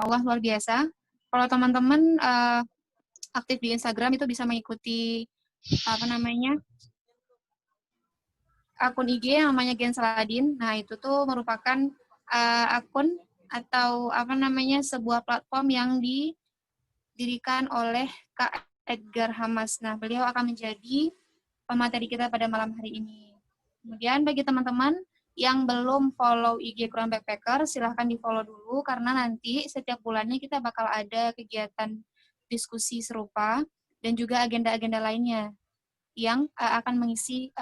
Allah luar biasa. Kalau teman-teman aktif di Instagram itu bisa mengikuti akun IG yang namanya Gen Saladin. Nah, itu tuh merupakan akun atau sebuah platform yang didirikan oleh Kak Edgar Hamas. Nah, beliau akan menjadi pemateri kita pada malam hari ini. Kemudian bagi teman-teman yang belum follow IG Quran Backpacker, silahkan di-follow dulu karena nanti setiap bulannya kita bakal ada kegiatan diskusi serupa dan juga agenda-agenda lainnya yang akan mengisi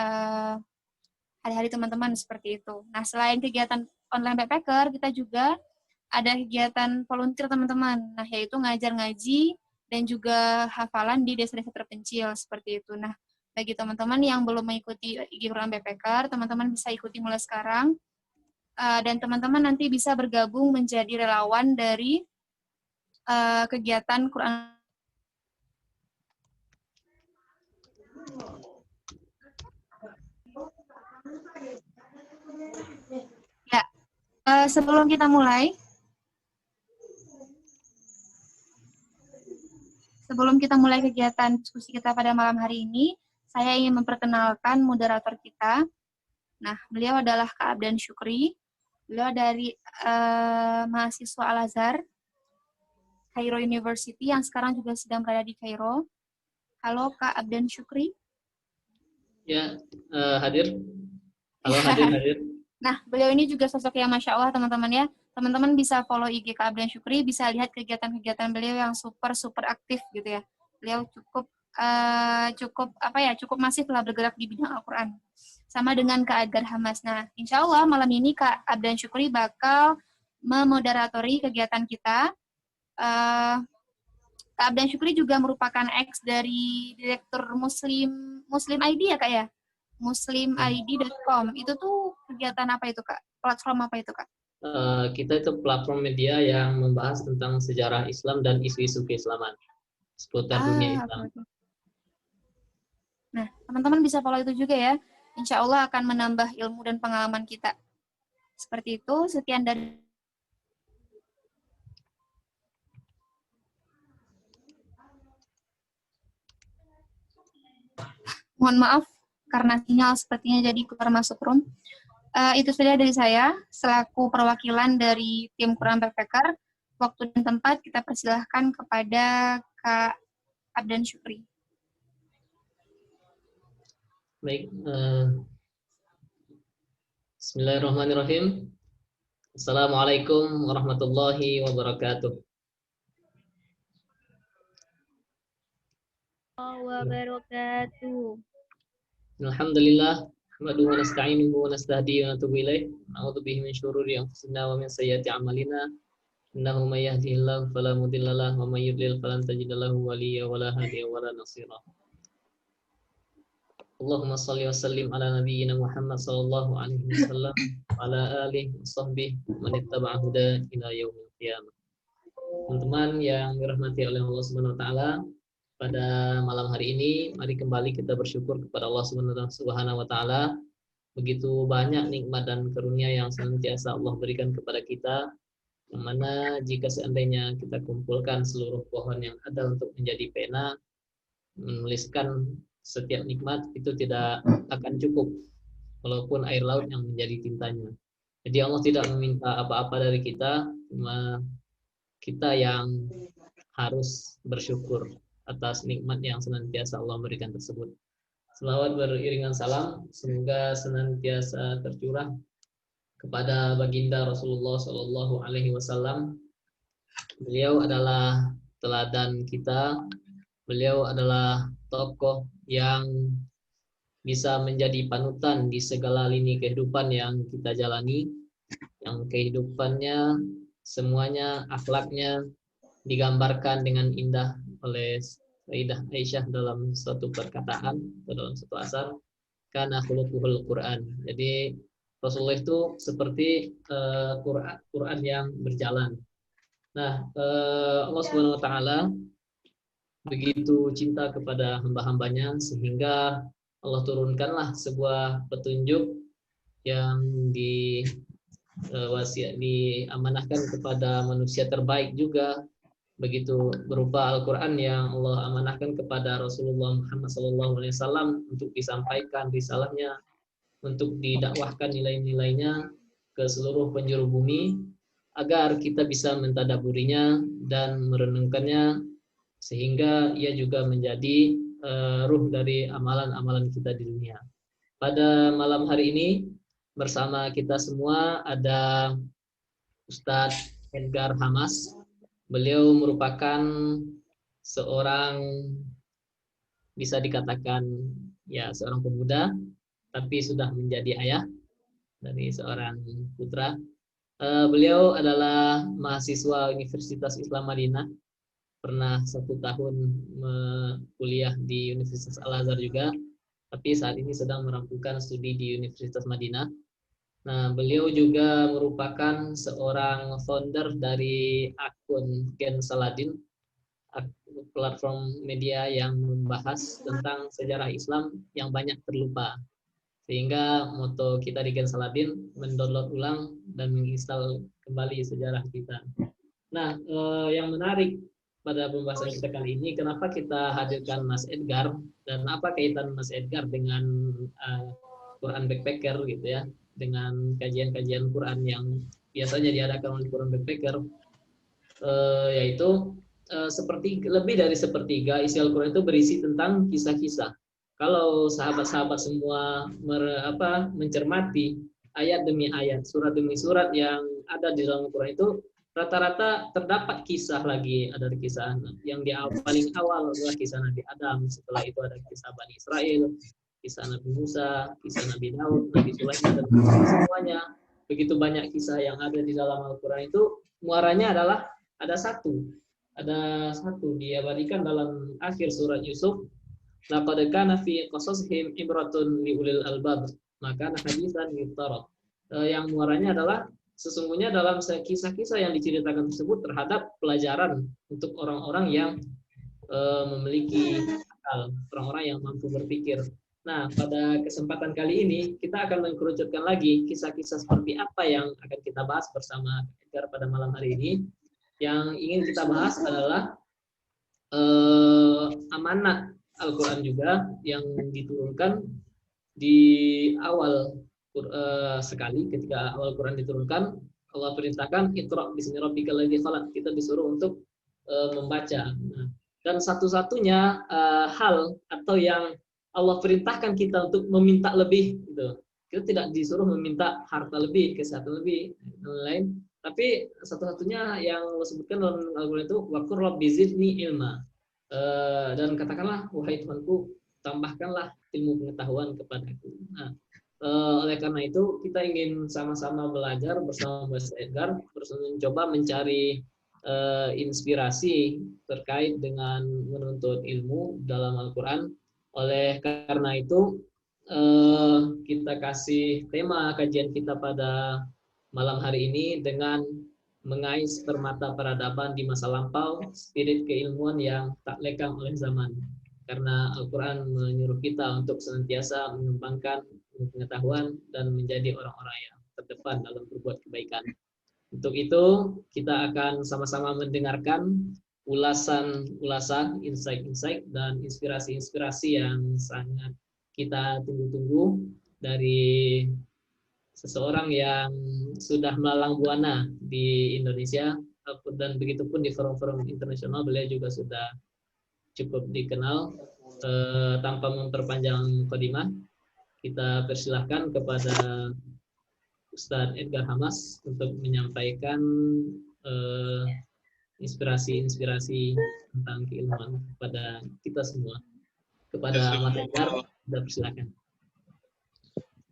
hari-hari teman-teman seperti itu. Nah, selain kegiatan online backpacker, kita juga ada kegiatan volunteer teman-teman. Nah, yaitu ngajar ngaji dan juga hafalan di desa-desa terpencil seperti itu. Nah, bagi teman-teman yang belum mengikuti IG Quran Backpacker, teman-teman bisa ikuti mulai sekarang. Dan teman-teman nanti bisa bergabung menjadi relawan dari kegiatan Quran. Ya, sebelum kita mulai, kegiatan diskusi kita pada malam hari ini, saya ingin memperkenalkan moderator kita. Nah, beliau adalah Kak Abdan Syukri. Beliau dari mahasiswa Al-Azhar, Cairo University, yang sekarang juga sedang berada di Cairo. Halo Kak Abdan Syukri. Ya, hadir. Halo, hadir. Nah, beliau ini juga sosok yang Masya Allah, teman-teman ya. Teman-teman bisa follow IG Kak Abdan Syukri, bisa lihat kegiatan-kegiatan beliau yang super aktif gitu ya. Beliau cukup masif lah bergerak di bidang Al-Quran. Sama dengan Kak Edgar Hamas. Nah, insya Allah malam ini Kak Abdan Syukri bakal memoderatori kegiatan kita. Kak Abdan Syukri juga merupakan ex dari direktur Muslim ID ya Kak ya? muslimid.com. Itu tuh kegiatan apa itu Kak? Platform apa itu Kak? Kita itu platform media yang membahas tentang sejarah Islam dan isu-isu keislaman seputar dunia Islam. Betul. Nah, teman-teman bisa follow itu juga ya. Insya Allah akan menambah ilmu dan pengalaman kita. Seperti itu, sekian dari mohon maaf karena sinyal sepertinya jadi keluar masuk room. Itu saja dari saya selaku perwakilan dari tim Quran Backpacker. Waktu dan tempat kita persilahkan kepada Kak Abdan Syukri. Baik, Bismillahirrahmanirrahim. Assalamualaikum warahmatullahi wabarakatuh. Alhamdulillah, nahmaduhu wa nasta'inuhu wa nastahdihi wa natubu ilaih. A'udzu bihi min syururi anfusina wa min sayyiati a'malina. Innahu may yahdihillahu fala mudilla lahu wa may yudlil falan tajida lahu waliyyan wa la hadiya wa la nasira. Allahumma shalli wa sallim ala nabiyyina Muhammad sallallahu alaihi wasallam wa ala alihi wa sahbihi man ittaba'a huda ila yaumil qiyamah. Teman-teman yang dirahmati oleh Allah Subhanahu wa taala, pada malam hari ini mari kembali kita bersyukur kepada Allah Subhanahu wa taala. Begitu banyak nikmat dan karunia yang senantiasa Allah berikan kepada kita, yang mana jika seandainya kita kumpulkan seluruh pohon yang ada untuk menjadi pena menuliskan setiap nikmat, itu tidak akan cukup walaupun air laut yang menjadi tintanya. Jadi Allah tidak meminta apa-apa dari kita, cuma kita yang harus bersyukur atas nikmat yang senantiasa Allah berikan tersebut. Selawat beriringan salam semoga senantiasa tercurah kepada baginda Rasulullah Shallallahu Alaihi Wasallam. Beliau adalah teladan kita. Beliau adalah tokoh yang bisa menjadi panutan di segala lini kehidupan yang kita jalani, yang kehidupannya semuanya akhlaknya digambarkan dengan indah oleh Sayyidah Aisyah dalam suatu perkataan atau dalam suatu asar, kana khuluquhul Quran. Jadi Rasulullah itu seperti Quran yang berjalan. Nah, Allah Subhanahu wa taala begitu cinta kepada hamba-hambanya sehingga Allah turunkanlah sebuah petunjuk yang wasiat diamanahkan kepada manusia terbaik juga, begitu berupa Al-Quran yang Allah amanahkan kepada Rasulullah Muhammad SAW untuk disampaikan risalahnya, untuk didakwahkan nilai-nilainya ke seluruh penjuru bumi, agar kita bisa mentadaburinya dan merenungkannya, sehingga ia juga menjadi ruh dari amalan-amalan kita di dunia. Pada malam hari ini bersama kita semua ada Ustadz Edgar Hamas. Beliau merupakan seorang, bisa dikatakan ya, seorang pemuda, tapi sudah menjadi ayah dari seorang putra. Beliau adalah mahasiswa Universitas Islam Madinah, pernah 1 tahun kuliah di Universitas Al-Azhar juga, tapi saat ini sedang merampungkan studi di Universitas Madinah. Nah, beliau juga merupakan seorang founder dari akun Gen Saladin, platform media yang membahas tentang sejarah Islam yang banyak terlupa. Sehingga moto kita di Gen Saladin, mendownload ulang dan menginstal kembali sejarah kita. Nah, yang menarik pada pembahasan kita kali ini, kenapa kita hadirkan Mas Edgar, dan apa kaitan Mas Edgar dengan Quran Backpacker gitu ya, dengan kajian-kajian Quran yang biasanya diadakan oleh Quran Backpacker, yaitu lebih dari sepertiga isi Al-Quran itu berisi tentang kisah-kisah. Kalau sahabat-sahabat semua mencermati ayat demi ayat, surat demi surat yang ada di dalam Al-Quran itu, rata-rata terdapat kisah lagi. Ada kisah yang paling awal adalah kisah Nabi Adam, setelah itu ada kisah Bani Israel, kisah Nabi Musa, kisah Nabi Daud, Nabi Sulaiman, dan semuanya. Begitu banyak kisah yang ada di dalam Al-Quran itu, muaranya adalah ada satu diabadikan dalam akhir surat Yusuf. Laqad kana fi qasasihim ibratun liulil albab, maka hadisan yuftara. Yang muaranya adalah sesungguhnya dalam kisah-kisah yang diceritakan tersebut terhadap pelajaran untuk orang-orang yang memiliki akal, orang-orang yang mampu berpikir. Nah, pada kesempatan kali ini kita akan mengkerucutkan lagi kisah-kisah seperti apa yang akan kita bahas bersama Edgar pada malam hari ini. Yang ingin kita bahas adalah amanat Al-Quran juga yang diturunkan di awal sekali. Ketika awal Quran diturunkan, Allah perintahkan Iqra bismi rabbikal ladzi khalaq. Kita disuruh untuk membaca. Nah, dan satu-satunya hal atau yang Allah perintahkan kita untuk meminta lebih, gitu. Kita tidak disuruh meminta harta lebih, kesehatan lebih, dan lain-lain. Tapi satu-satunya yang Allah sebutkan dalam Al-Quran itu waqur rabbi zidni ilma. Dan katakanlah, wahai Tuhanku, tambahkanlah ilmu pengetahuan kepadaku. Nah, oleh karena itu kita ingin sama-sama belajar bersama Mas Edgar, mencoba mencari inspirasi terkait dengan menuntut ilmu dalam Al-Quran. Oleh karena itu kita kasih tema kajian kita pada malam hari ini dengan mengais permata peradaban di masa lampau, spirit keilmuan yang tak lekang oleh zaman. Karena Al-Quran menyuruh kita untuk senantiasa mengembangkan pengetahuan dan menjadi orang-orang yang terdepan dalam berbuat kebaikan. Untuk itu, kita akan sama-sama mendengarkan ulasan-ulasan, insight-insight, dan inspirasi-inspirasi yang sangat kita tunggu-tunggu dari seseorang yang sudah melalang buana di Indonesia, dan begitupun di forum-forum internasional beliau juga sudah cukup dikenal. Tanpa memperpanjang mukadimah, kita persilahkan kepada Ustadz Edgar Hamas untuk menyampaikan inspirasi-inspirasi tentang keilmuan kepada kita semua. Kepada Mas Edgar, kita persilahkan.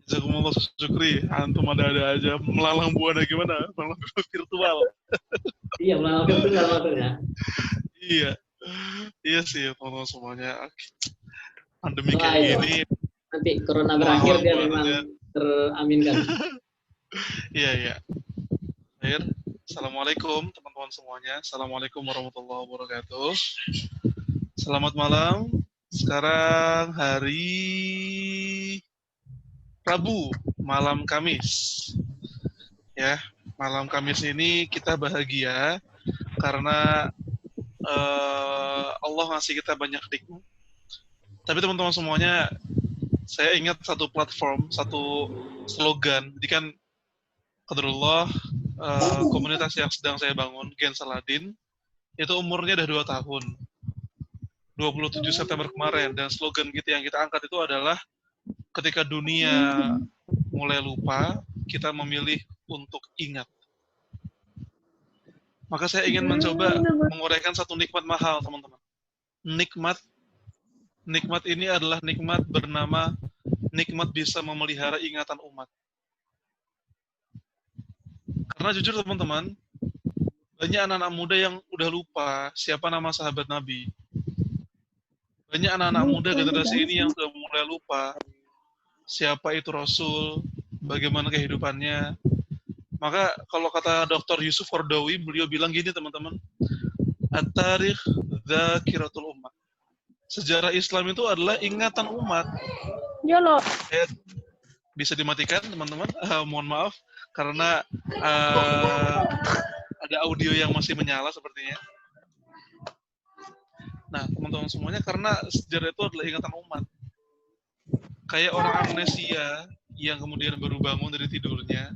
Jazakumullah syukri, antum ada aja melalang buana gimana? Melalang virtual. Iya, melalang virtual maksudnya. Iya sih teman-teman semuanya. Pandemi kayak gini. Nanti corona berakhir dia memang teraminkan. Iya. Akhir. Assalamualaikum teman-teman semuanya. Assalamualaikum warahmatullahi wabarakatuh. Selamat malam. Sekarang hari Rabu, malam Kamis. Ya, malam Kamis ini kita bahagia karena Allah ngasih kita banyak nikmat. Tapi teman-teman semuanya, saya ingat satu platform, satu slogan. Jadi kan, qadarullah, komunitas yang sedang saya bangun, Gen Saladin, itu umurnya udah 2 tahun. 27 September kemarin, dan slogan kita yang kita angkat itu adalah ketika dunia mulai lupa, kita memilih untuk ingat. Maka saya ingin mencoba menguraikan satu nikmat mahal, teman-teman. Nikmat ini adalah nikmat bernama nikmat bisa memelihara ingatan umat. Karena jujur teman-teman, banyak anak-anak muda yang udah lupa siapa nama sahabat Nabi. Banyak anak-anak muda generasi ini yang sudah mulai lupa siapa itu Rasul, bagaimana kehidupannya. Maka kalau kata Dr. Yusuf Qaradawi, beliau bilang gini teman-teman, at-tarikh dzakiratul ummah. Sejarah Islam itu adalah ingatan umat. Bisa dimatikan teman-teman, mohon maaf karena ada audio yang masih menyala sepertinya. Nah teman-teman semuanya, karena sejarah itu adalah ingatan umat. Kayak orang amnesia yang kemudian baru bangun dari tidurnya,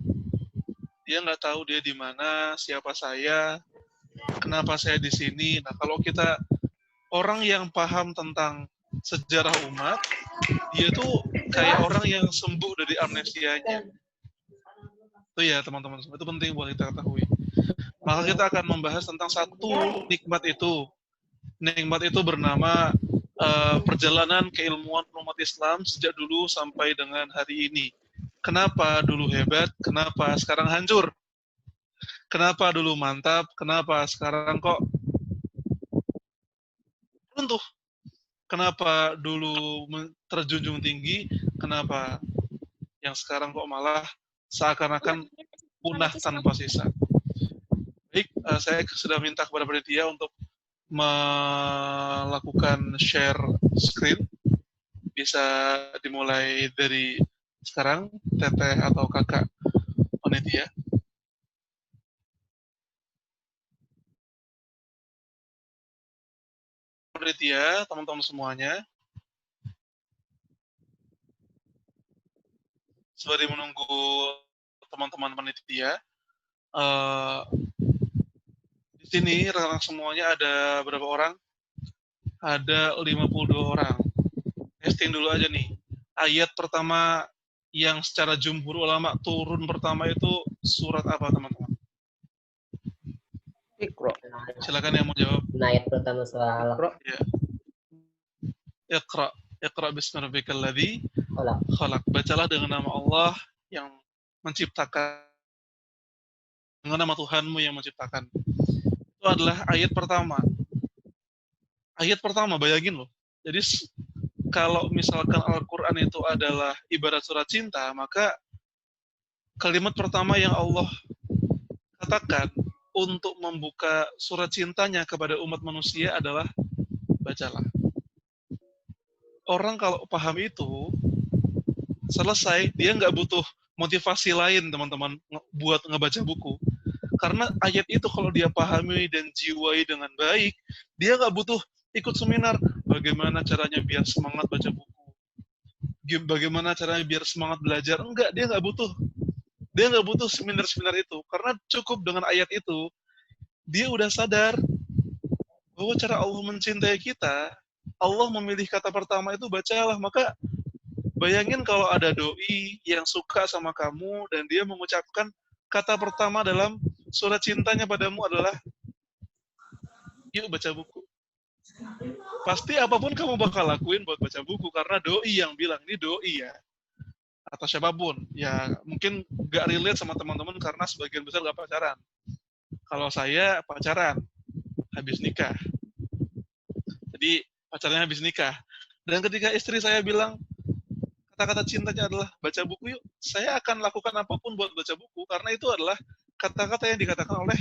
dia nggak tahu dia di mana, siapa saya, kenapa saya di sini. Nah kalau kita orang yang paham tentang sejarah umat, dia tuh kayak orang yang sembuh dari amnesianya. Itu ya teman-teman, itu penting buat kita ketahui. Maka kita akan membahas tentang satu nikmat itu. Nikmat itu bernama perjalanan keilmuan umat Islam sejak dulu sampai dengan hari ini. Kenapa dulu hebat, kenapa sekarang hancur? Kenapa dulu mantap, kenapa sekarang kok runtuh? Kenapa dulu terjunjung tinggi, kenapa yang sekarang kok malah seakan-akan punah tanpa sisa. Baik, saya sudah minta kepada panitia untuk melakukan share screen. Bisa dimulai dari sekarang, teteh atau kakak panitia. Panitia, teman-teman semuanya, sembari menunggu teman-teman panitia, di sini rekan semuanya ada berapa orang? Ada 52 orang. Testing dulu aja nih. Ayat pertama yang secara jumhur ulama turun pertama itu surat apa teman-teman? Iqra. Silakan yang mau jawab. Ayat pertama soal Ya. Iqra bismi rabbikal ladzi khalaq. Bacalah dengan nama Allah yang menciptakan, dengan nama Tuhanmu yang menciptakan. Itu adalah ayat pertama. Ayat pertama, bayangin loh. Jadi kalau misalkan Al-Quran itu adalah ibarat surat cinta, maka kalimat pertama yang Allah katakan untuk membuka surat cintanya kepada umat manusia adalah bacalah. Orang kalau paham itu, selesai, dia nggak butuh motivasi lain teman-teman buat ngebaca buku. Karena ayat itu kalau dia pahami dan jiwai dengan baik, dia nggak butuh ikut seminar, bagaimana caranya biar semangat baca buku, bagaimana caranya biar semangat belajar. Enggak, dia nggak butuh. Dia nggak butuh seminar-seminar itu, karena cukup dengan ayat itu, dia udah sadar bahwa cara Allah mencintai kita, Allah memilih kata pertama itu bacalah. Maka bayangin kalau ada doi yang suka sama kamu dan dia mengucapkan kata pertama dalam surat cintanya padamu adalah yuk baca buku. Pasti apapun kamu bakal lakuin buat baca buku, karena doi yang bilang, ini doi ya. Atau siapapun, ya mungkin gak relate sama teman-teman karena sebagian besar gak pacaran. Kalau saya pacaran, habis nikah. Jadi pacarnya habis nikah. Dan ketika istri saya bilang, kata-kata cintanya adalah baca buku yuk, saya akan lakukan apapun buat baca buku, karena itu adalah kata-kata yang dikatakan oleh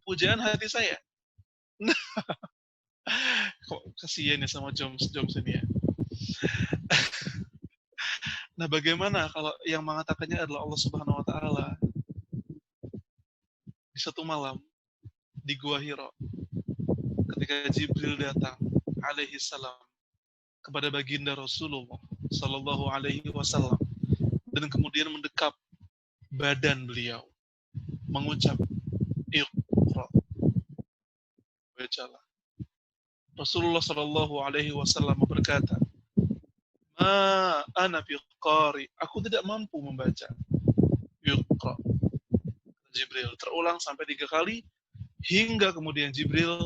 pujaan hati saya. Kok kasihan ya sama Joms ini ya. Nah bagaimana kalau yang mengatakannya adalah Allah Subhanahu Wa Taala? di satu malam di Gua Hira ketika Jibril datang alaihi salam kepada baginda Rasulullah sallallahu alaihi wasallam dan kemudian mendekap badan beliau mengucap Iqra, bacalah. Rasulullah sallallahu alaihi wasallam berkata, "Ma ana biqari, aku tidak mampu membaca." Iqra. Jibril terulang sampai 3 kali hingga kemudian Jibril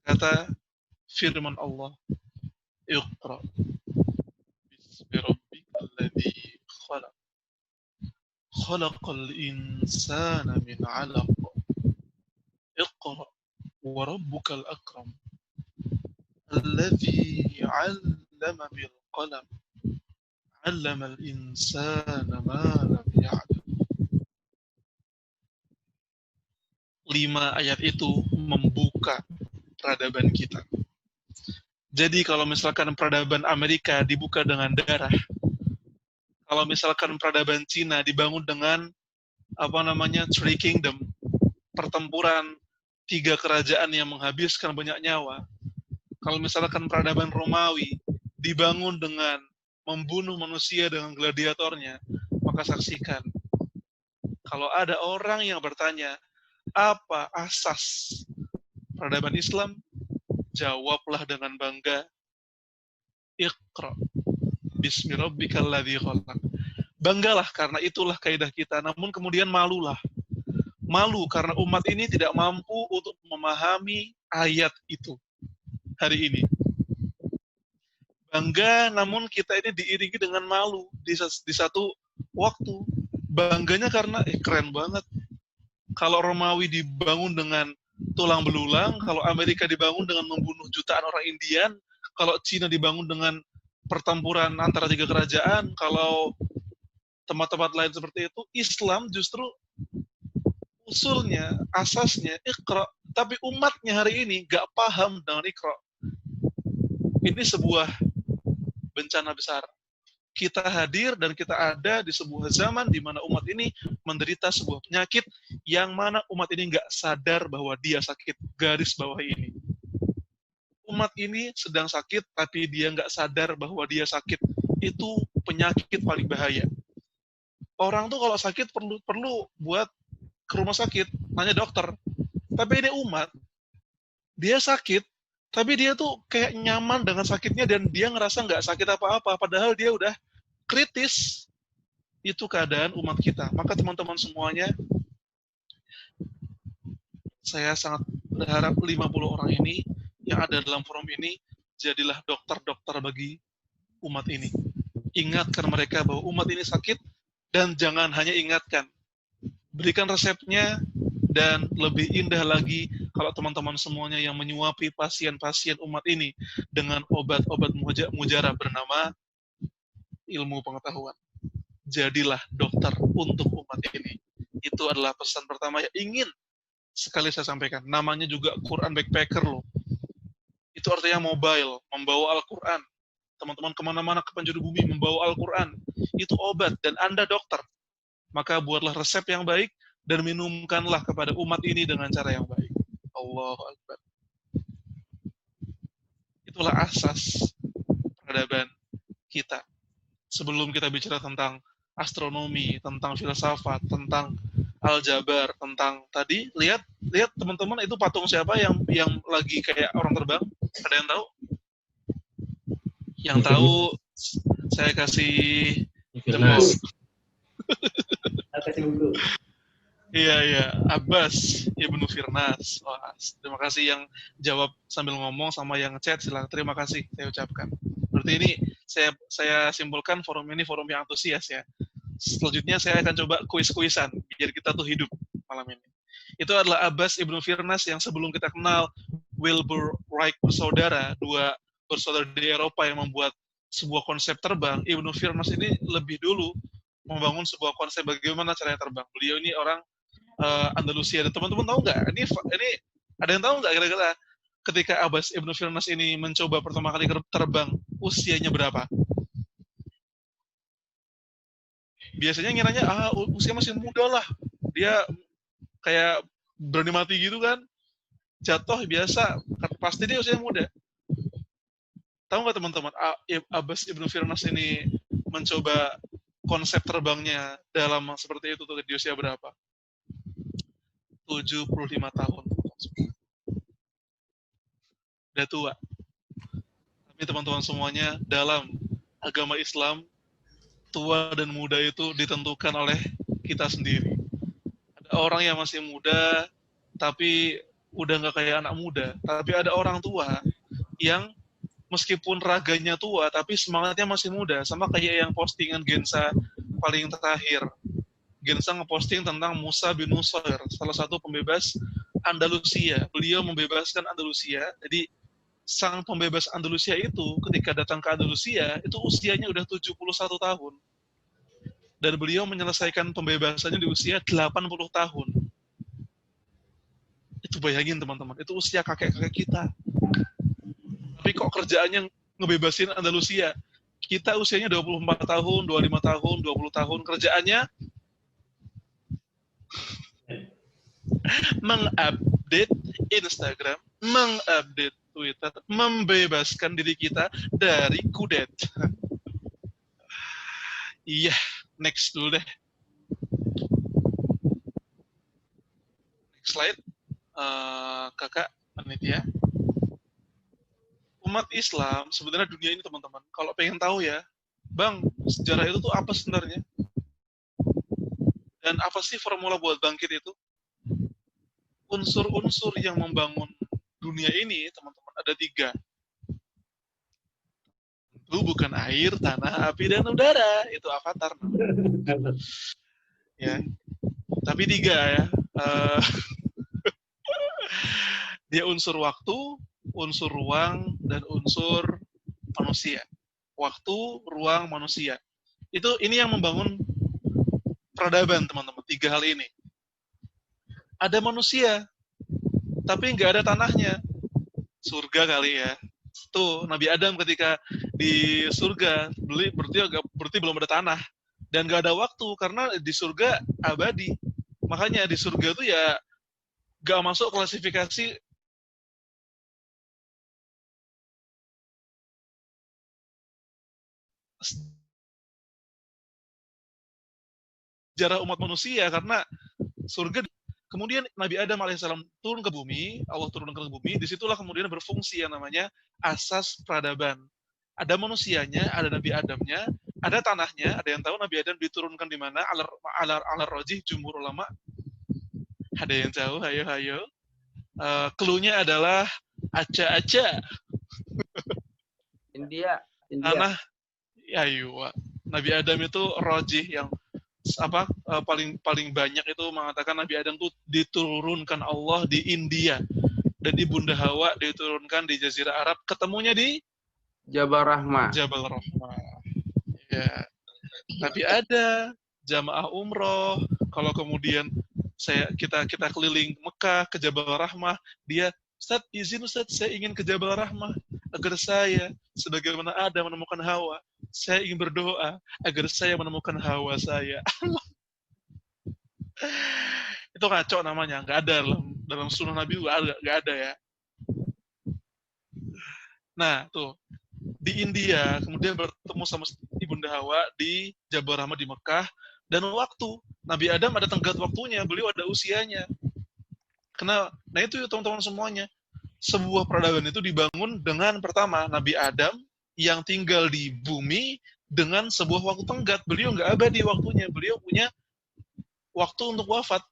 berkata firman Allah, Iqra bismi rabbikal ladzi khalaq. Khalaqal insana min 'alaq. Iqra wa rabbukal akram. Alladzi 'allama bil qalam. 'Allamal insana ma lam ya'lam. 5 ayat itu membuka peradaban kita. Jadi kalau misalkan peradaban Amerika dibuka dengan darah, kalau misalkan peradaban Cina dibangun dengan Three Kingdom, pertempuran 3 kerajaan yang menghabiskan banyak nyawa. Kalau misalkan peradaban Romawi dibangun dengan membunuh manusia dengan gladiatornya, maka saksikan. Kalau ada orang yang bertanya, apa asas peradaban Islam? Jawablah dengan bangga, Iqra bismi rabbikal ladzi khalaq. Banggalah karena itulah kaidah kita, namun kemudian malulah. Malu karena umat ini tidak mampu untuk memahami ayat itu hari ini. Bangga namun kita ini diiringi dengan malu di satu waktu. Bangganya karena keren banget. Kalau Romawi dibangun dengan tulang belulang, kalau Amerika dibangun dengan membunuh jutaan orang Indian, kalau Cina dibangun dengan pertempuran antara 3 kerajaan, kalau tempat-tempat lain seperti itu, Islam justru usulnya, asasnya Iqra, tapi umatnya hari ini gak paham dengan Iqra. Ini sebuah bencana besar. Kita hadir dan kita ada di sebuah zaman di mana umat ini menderita sebuah penyakit yang mana umat ini nggak sadar bahwa dia sakit. Garis bawah ini. Umat ini sedang sakit, tapi dia nggak sadar bahwa dia sakit. Itu penyakit paling bahaya. Orang tuh kalau sakit perlu buat ke rumah sakit, nanya dokter. Tapi ini umat, dia sakit, tapi dia tuh kayak nyaman dengan sakitnya dan dia ngerasa nggak sakit apa-apa, padahal dia udah kritis. Itu keadaan umat kita. Maka teman-teman semuanya, saya sangat berharap 50 orang ini yang ada dalam forum ini jadilah dokter-dokter bagi umat ini. Ingatkan mereka bahwa umat ini sakit dan jangan hanya ingatkan. Berikan resepnya dan lebih indah lagi kalau teman-teman semuanya yang menyuapi pasien-pasien umat ini dengan obat-obat mujarab bernama ilmu pengetahuan. Jadilah dokter untuk umat ini. Itu adalah pesan pertama yang ingin sekali saya sampaikan. Namanya juga Quran Backpacker loh. Itu artinya mobile, membawa Al-Quran. Teman-teman kemana-mana ke penjuru bumi membawa Al-Quran. Itu obat dan Anda dokter. Maka buatlah resep yang baik dan minumkanlah kepada umat ini dengan cara yang baik. Allahu Akbar. Itulah asas peradaban kita. Sebelum kita bicara tentang astronomi, tentang filsafat, tentang aljabar, tentang tadi lihat teman-teman itu patung siapa yang lagi kayak orang terbang? Ada yang tahu? Yang tahu saya kasih jempol. Kasih buku. Iya, Abbas Ibnu Firnas. Wah, terima kasih yang jawab sambil ngomong sama yang chat, silakan. Terima kasih saya ucapkan. Berarti ini saya simpulkan forum ini forum yang antusias ya. Selanjutnya saya akan coba kuis-kuisan biar kita tuh hidup malam ini. Itu adalah Abbas Ibnu Firnas yang sebelum kita kenal Wilbur Wright bersaudara, 2 bersaudara di Eropa yang membuat sebuah konsep terbang. Ibnu Firnas ini lebih dulu membangun sebuah konsep bagaimana caranya terbang. Beliau ini orang Andalusia. Dan teman-teman tahu nggak? Ini ada yang tahu nggak kira-kira ketika Abbas Ibnu Firnas ini mencoba pertama kali terbang, usianya berapa? Biasanya ngiranya usia masih muda lah. Dia kayak berani mati gitu kan, jatuh biasa, pasti dia usia muda. Tahu nggak teman-teman, Abbas ibnu Firnas ini mencoba konsep terbangnya dalam seperti itu tuh di usia berapa? 75 tahun. Udah tua. Tapi teman-teman semuanya, dalam agama Islam, tua dan muda itu ditentukan oleh kita sendiri. Ada orang yang masih muda, tapi udah nggak kayak anak muda. Tapi ada orang tua yang meskipun raganya tua, tapi semangatnya masih muda. Sama kayak yang postingan Gensa paling terakhir. Gensa ngeposting tentang Musa bin Nusair, salah satu pembebas Andalusia. Beliau membebaskan Andalusia. Jadi sang pembebas Andalusia itu ketika datang ke Andalusia itu usianya udah 71 tahun. Dan beliau menyelesaikan pembebasannya di usia 80 tahun. Itu bayangin teman-teman, itu usia kakek-kakek kita. Tapi kok kerjaannya ngebebasin Andalusia. Kita usianya 24 tahun, 25 tahun, 20 tahun, kerjaannya mengupdate Instagram, mengupdate Twitter, membebaskan diri kita dari kudet. Iya, next dulu deh. Next slide. Kakak, panitia. Umat Islam, sebenarnya dunia ini teman-teman, kalau pengen tahu ya, Bang, sejarah itu tuh apa sebenarnya? Dan apa sih formula buat bangkit itu? Unsur-unsur yang membangun dunia ini, teman-teman, ada 3. Itu bukan air, tanah, api, dan udara. Itu avatar. Ya. Tapi 3 ya. Dia unsur waktu, unsur ruang, dan unsur manusia. Waktu, ruang, manusia. Ini yang membangun peradaban, teman-teman. 3 hal ini. Ada manusia, tapi nggak ada tanahnya. Surga kali ya. Tuh, Nabi Adam ketika di surga, berarti belum ada tanah. Dan nggak ada waktu, karena di surga abadi. Makanya di surga itu ya nggak masuk klasifikasi sejarah umat manusia, karena surga. Kemudian Nabi Adam alaihissalam turun ke bumi, Allah turunkan ke bumi, disitulah kemudian berfungsi yang namanya asas peradaban. Ada manusianya, ada Nabi Adamnya, ada tanahnya. Ada yang tahu Nabi Adam diturunkan di mana? Alar rojih, jumhur ulama. Ada yang tahu? Hayo. Cluenya adalah Aceh. India. Tanah, ayo. Nabi Adam itu rojih yang paling banyak itu mengatakan Nabi Adam itu diturunkan Allah di India, dan di Bunda Hawa diturunkan di Jazirah Arab, ketemunya di Jabal Rahmah. Ya. Tapi ada jamaah umroh, kalau kemudian kita keliling Mekah ke Jabal Rahmah, dia, Ustaz, izin Ustaz, saya ingin ke Jabal Rahmah agar saya sebagaimana Adam menemukan Hawa, saya ingin berdoa agar saya menemukan Hawa saya. Itu ngaco namanya, nggak ada dalam sunnah Nabi, nggak ada ya. Nah, tuh di India, kemudian bertemu sama Ibunda Hawa di Jabal Rahmah di Mekah, dan waktu Nabi Adam ada tenggat waktunya, beliau ada usianya. Nah itu teman-teman semuanya, sebuah peradaban itu dibangun dengan pertama Nabi Adam yang tinggal di bumi dengan sebuah waktu tenggat. Beliau nggak abadi waktunya, beliau punya waktu untuk wafat.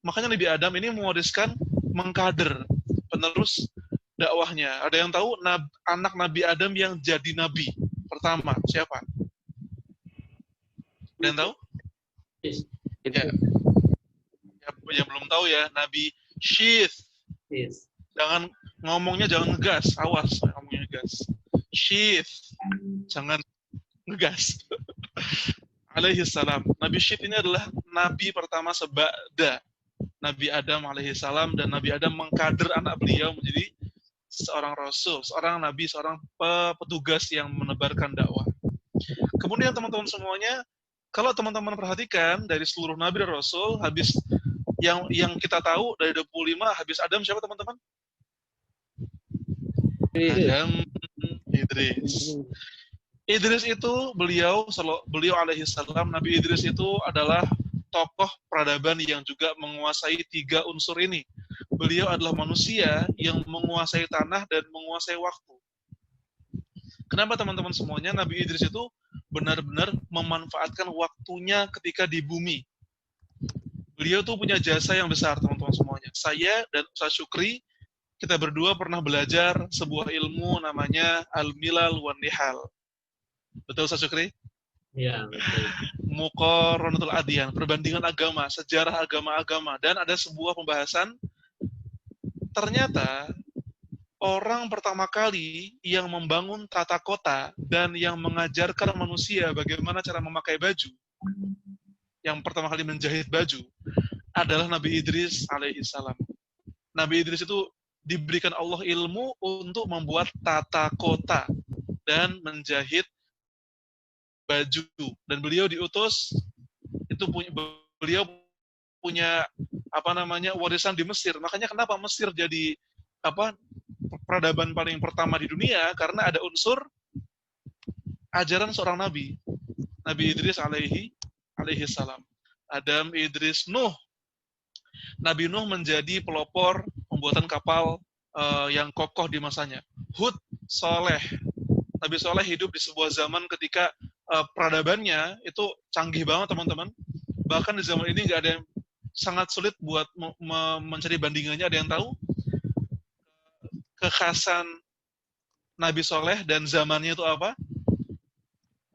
Makanya Nabi Adam ini mewariskan mengkader penerus dakwahnya. Ada yang tahu anak Nabi Adam yang jadi nabi pertama siapa? Ada yang tahu? Ya. Yang belum tahu ya, Nabi Syith. Jangan ngomongnya, jangan ngegas, awas ngomongnya ngegas. Syith, jangan ngegas. Alaihi salam. Nabi Syith ini adalah nabi pertama seba'da Nabi Adam alaihi salam, dan Nabi Adam mengkader anak beliau menjadi seorang rasul, seorang nabi, seorang petugas yang menebarkan dakwah. Kemudian teman-teman semuanya, kalau teman-teman perhatikan dari seluruh nabi dan rasul, habis Yang kita tahu dari 25 habis Adam siapa teman-teman? Adam Idris. Idris itu beliau alaihi salam, Nabi Idris itu adalah tokoh peradaban yang juga menguasai 3 unsur ini. Beliau adalah manusia yang menguasai tanah dan menguasai waktu. Kenapa teman-teman semuanya? Nabi Idris itu benar-benar memanfaatkan waktunya ketika di bumi. Beliau tuh punya jasa yang besar teman-teman semuanya. Saya dan Ustaz Syukri, kita berdua pernah belajar sebuah ilmu namanya Al-Milal wan Nihal. Betul Ustaz Syukri? Iya, betul. Muqarranatul Adyan, perbandingan agama, sejarah agama-agama, dan ada sebuah pembahasan. Ternyata orang pertama kali yang membangun tata kota dan yang mengajarkan manusia bagaimana cara memakai baju, yang pertama kali menjahit baju, adalah Nabi Idris alaihi salam. Nabi Idris itu diberikan Allah ilmu untuk membuat tata kota dan menjahit baju, dan beliau diutus itu beliau punya warisan di Mesir. Makanya kenapa Mesir jadi peradaban paling pertama di dunia, karena ada unsur ajaran seorang nabi, Nabi Idris alaihi salam. Adam, Idris, Nuh. Nabi Nuh menjadi pelopor pembuatan kapal yang kokoh di masanya. Hud, Saleh. Nabi Saleh hidup di sebuah zaman ketika peradabannya itu canggih banget teman-teman. Bahkan di zaman ini nggak ada yang sangat sulit buat mencari bandingannya. Ada yang tahu kekhasan Nabi Saleh dan zamannya itu apa?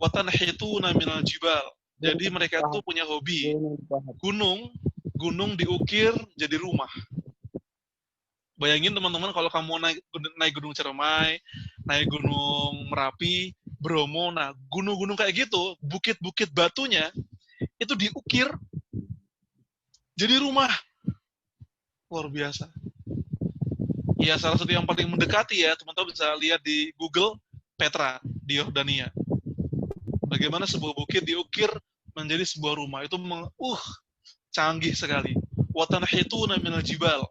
Watanhituna minal jibal. Jadi mereka tuh punya hobi gunung diukir jadi rumah. Bayangin teman-teman kalau kamu naik Gunung Ciremai, naik Gunung Merapi, Bromo, nah gunung-gunung kayak gitu, bukit-bukit batunya itu diukir jadi rumah. Luar biasa. Ya salah satu yang paling mendekati ya, teman-teman bisa lihat di Google, Petra di Yordania. Bagaimana sebuah bukit diukir menjadi sebuah rumah, itu canggih sekali. Watanhituna minal jibal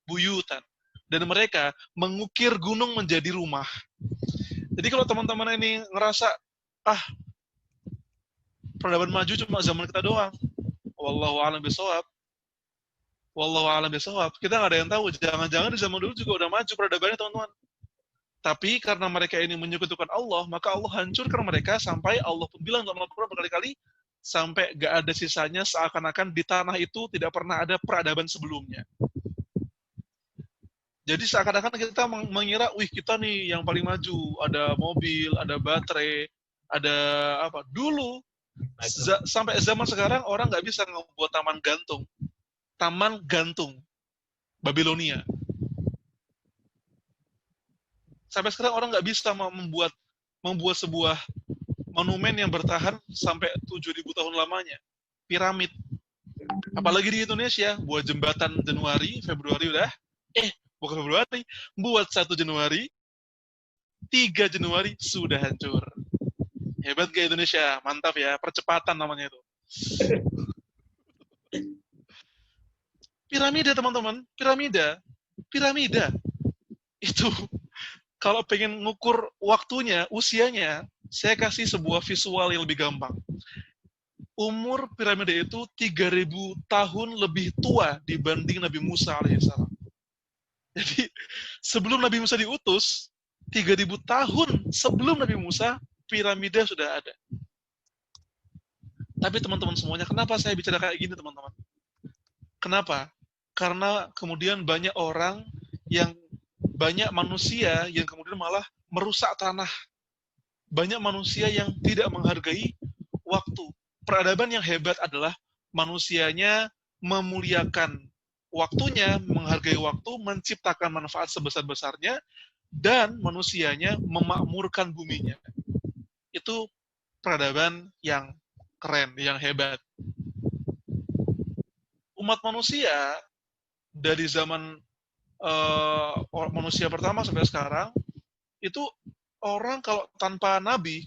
buyutan, dan mereka mengukir gunung menjadi rumah. Jadi kalau teman-teman ini ngerasa peradaban maju cuma zaman kita doang, wallahu a'lam bishawab, kita nggak ada yang tahu. Jangan-jangan di zaman dulu juga udah maju peradabannya teman-teman. Tapi karena mereka ini menyekutukan Allah, maka Allah hancurkan mereka sampai Allah pun bilang dalam Al-Quran berkali-kali, sampai gak ada sisanya, seakan-akan di tanah itu tidak pernah ada peradaban sebelumnya. Jadi seakan-akan kita mengira, kita nih yang paling maju, ada mobil, ada baterai, ada apa. Dulu, sampai zaman sekarang orang nggak bisa membuat taman gantung, Babilonia. Sampai sekarang orang nggak bisa membuat sebuah monumen yang bertahan sampai 7.000 tahun lamanya, piramid. Apalagi di Indonesia, buat jembatan Januari, Februari udah, bukan Februari, buat 1 Januari, 3 Januari sudah hancur. Hebat ke Indonesia, mantap ya, percepatan namanya itu. Piramida teman-teman, piramida. Itu, kalau pengen ngukur waktunya, usianya, saya kasih sebuah visual yang lebih gampang. Umur piramida itu 3.000 tahun lebih tua dibanding Nabi Musa alaihissalam. Jadi sebelum Nabi Musa diutus, 3.000 tahun sebelum Nabi Musa, piramida sudah ada. Tapi teman-teman semuanya, kenapa saya bicara kayak gini teman-teman? Kenapa? Karena kemudian banyak manusia yang kemudian malah merusak tanah. Banyak manusia yang tidak menghargai waktu. Peradaban yang hebat adalah manusianya memuliakan waktunya, menghargai waktu, menciptakan manfaat sebesar-besarnya, dan manusianya memakmurkan buminya. Itu peradaban yang keren, yang hebat. Umat manusia, dari zaman manusia pertama sampai sekarang, itu orang kalau tanpa nabi,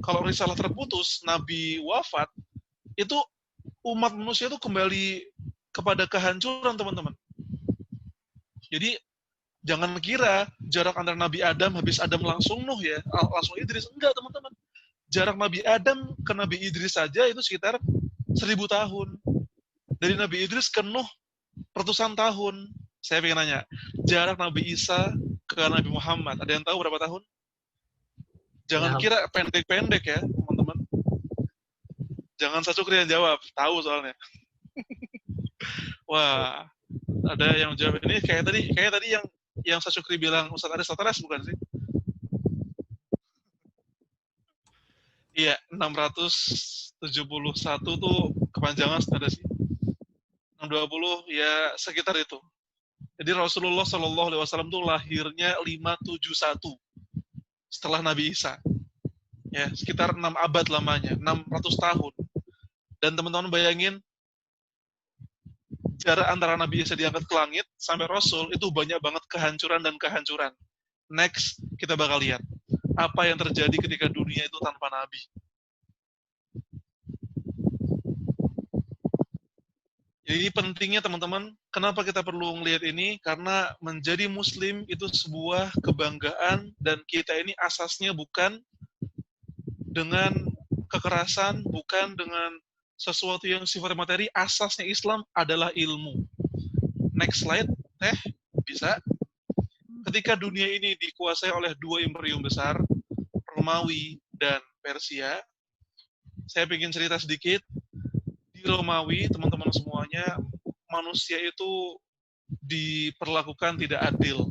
kalau risalah terputus, nabi wafat, itu umat manusia itu kembali kepada kehancuran, teman-teman. Jadi jangan kira jarak antara Nabi Adam habis Adam langsung Nuh ya, langsung Idris. Enggak, teman-teman. Jarak Nabi Adam ke Nabi Idris saja itu sekitar 1000 tahun. Dari Nabi Idris ke Nuh ratusan tahun. Saya pengen nanya, jarak Nabi Isa ke Nabi Muhammad, ada yang tahu berapa tahun? Jangan kira pendek-pendek ya, teman-teman. Jangan Satu Kri yang jawab, tahu soalnya. Wah, ada yang jawab ini kayak tadi yang Satu Kri bilang Ustaz Aristoteles bukan sih? Iya, 671 tuh kepanjangan ada sih. 620 ya sekitar itu. Jadi Rasulullah Shallallahu Alaihi Wasallam tuh lahirnya 571 setelah Nabi Isa. Ya, sekitar 6 abad lamanya, 600 tahun. Dan teman-teman bayangin, jarak antara Nabi Isa diangkat ke langit sampai Rasul itu banyak banget kehancuran dan kehancuran. Next, kita bakal lihat apa yang terjadi ketika dunia itu tanpa Nabi. Jadi pentingnya teman-teman, kenapa kita perlu melihat ini? Karena menjadi Muslim itu sebuah kebanggaan dan kita ini asasnya bukan dengan kekerasan, bukan dengan sesuatu yang sifat materi, asasnya Islam adalah ilmu. Next slide, bisa. Ketika dunia ini dikuasai oleh dua imperium besar, Romawi dan Persia, saya ingin cerita sedikit. Di Romawi, teman-teman semuanya, manusia itu diperlakukan tidak adil.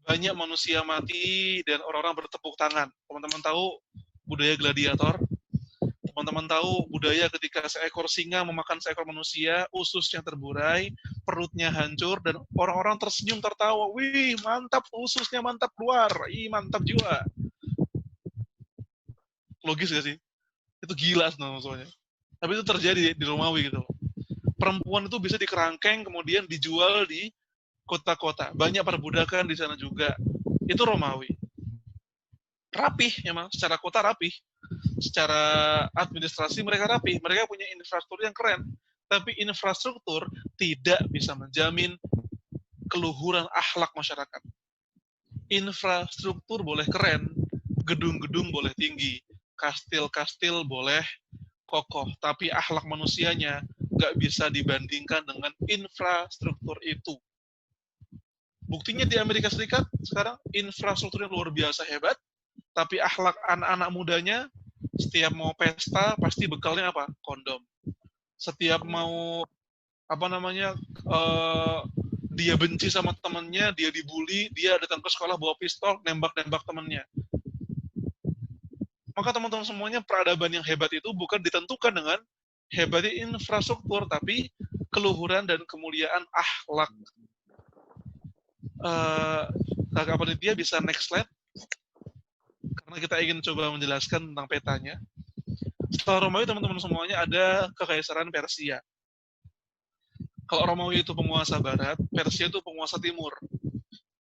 Banyak manusia mati dan orang-orang bertepuk tangan. Teman-teman tahu budaya gladiator? Teman-teman tahu budaya ketika seekor singa memakan seekor manusia, ususnya terburai, perutnya hancur, dan orang-orang tersenyum tertawa. Wih, mantap ususnya, mantap keluar. Ih, mantap juga. Logis gak sih? Itu gila sebenarnya. Tapi itu terjadi di Romawi gitu. Perempuan itu bisa dikerangkeng, kemudian dijual di kota-kota. Banyak perbudakan di sana juga. Itu Romawi. Rapih, memang. Secara kota rapih. Secara administrasi mereka rapih. Mereka punya infrastruktur yang keren. Tapi infrastruktur tidak bisa menjamin keluhuran akhlak masyarakat. Infrastruktur boleh keren, gedung-gedung boleh tinggi, kastil-kastil boleh kokoh, tapi akhlak manusianya nggak bisa dibandingkan dengan infrastruktur itu. Buktinya di Amerika Serikat sekarang infrastrukturnya luar biasa hebat, tapi akhlak anak-anak mudanya setiap mau pesta pasti bekalnya apa? Kondom. Setiap mau dia benci sama temennya, dia dibully, dia datang ke sekolah bawa pistol, nembak-nembak temennya. Maka teman-teman semuanya, peradaban yang hebat itu bukan ditentukan dengan hebatnya infrastruktur, tapi keluhuran dan kemuliaan akhlak. Kakak panitia bisa next slide? Karena kita ingin coba menjelaskan tentang petanya. Setelah Romawi, teman-teman semuanya, ada Kekaisaran Persia. Kalau Romawi itu penguasa barat, Persia itu penguasa timur.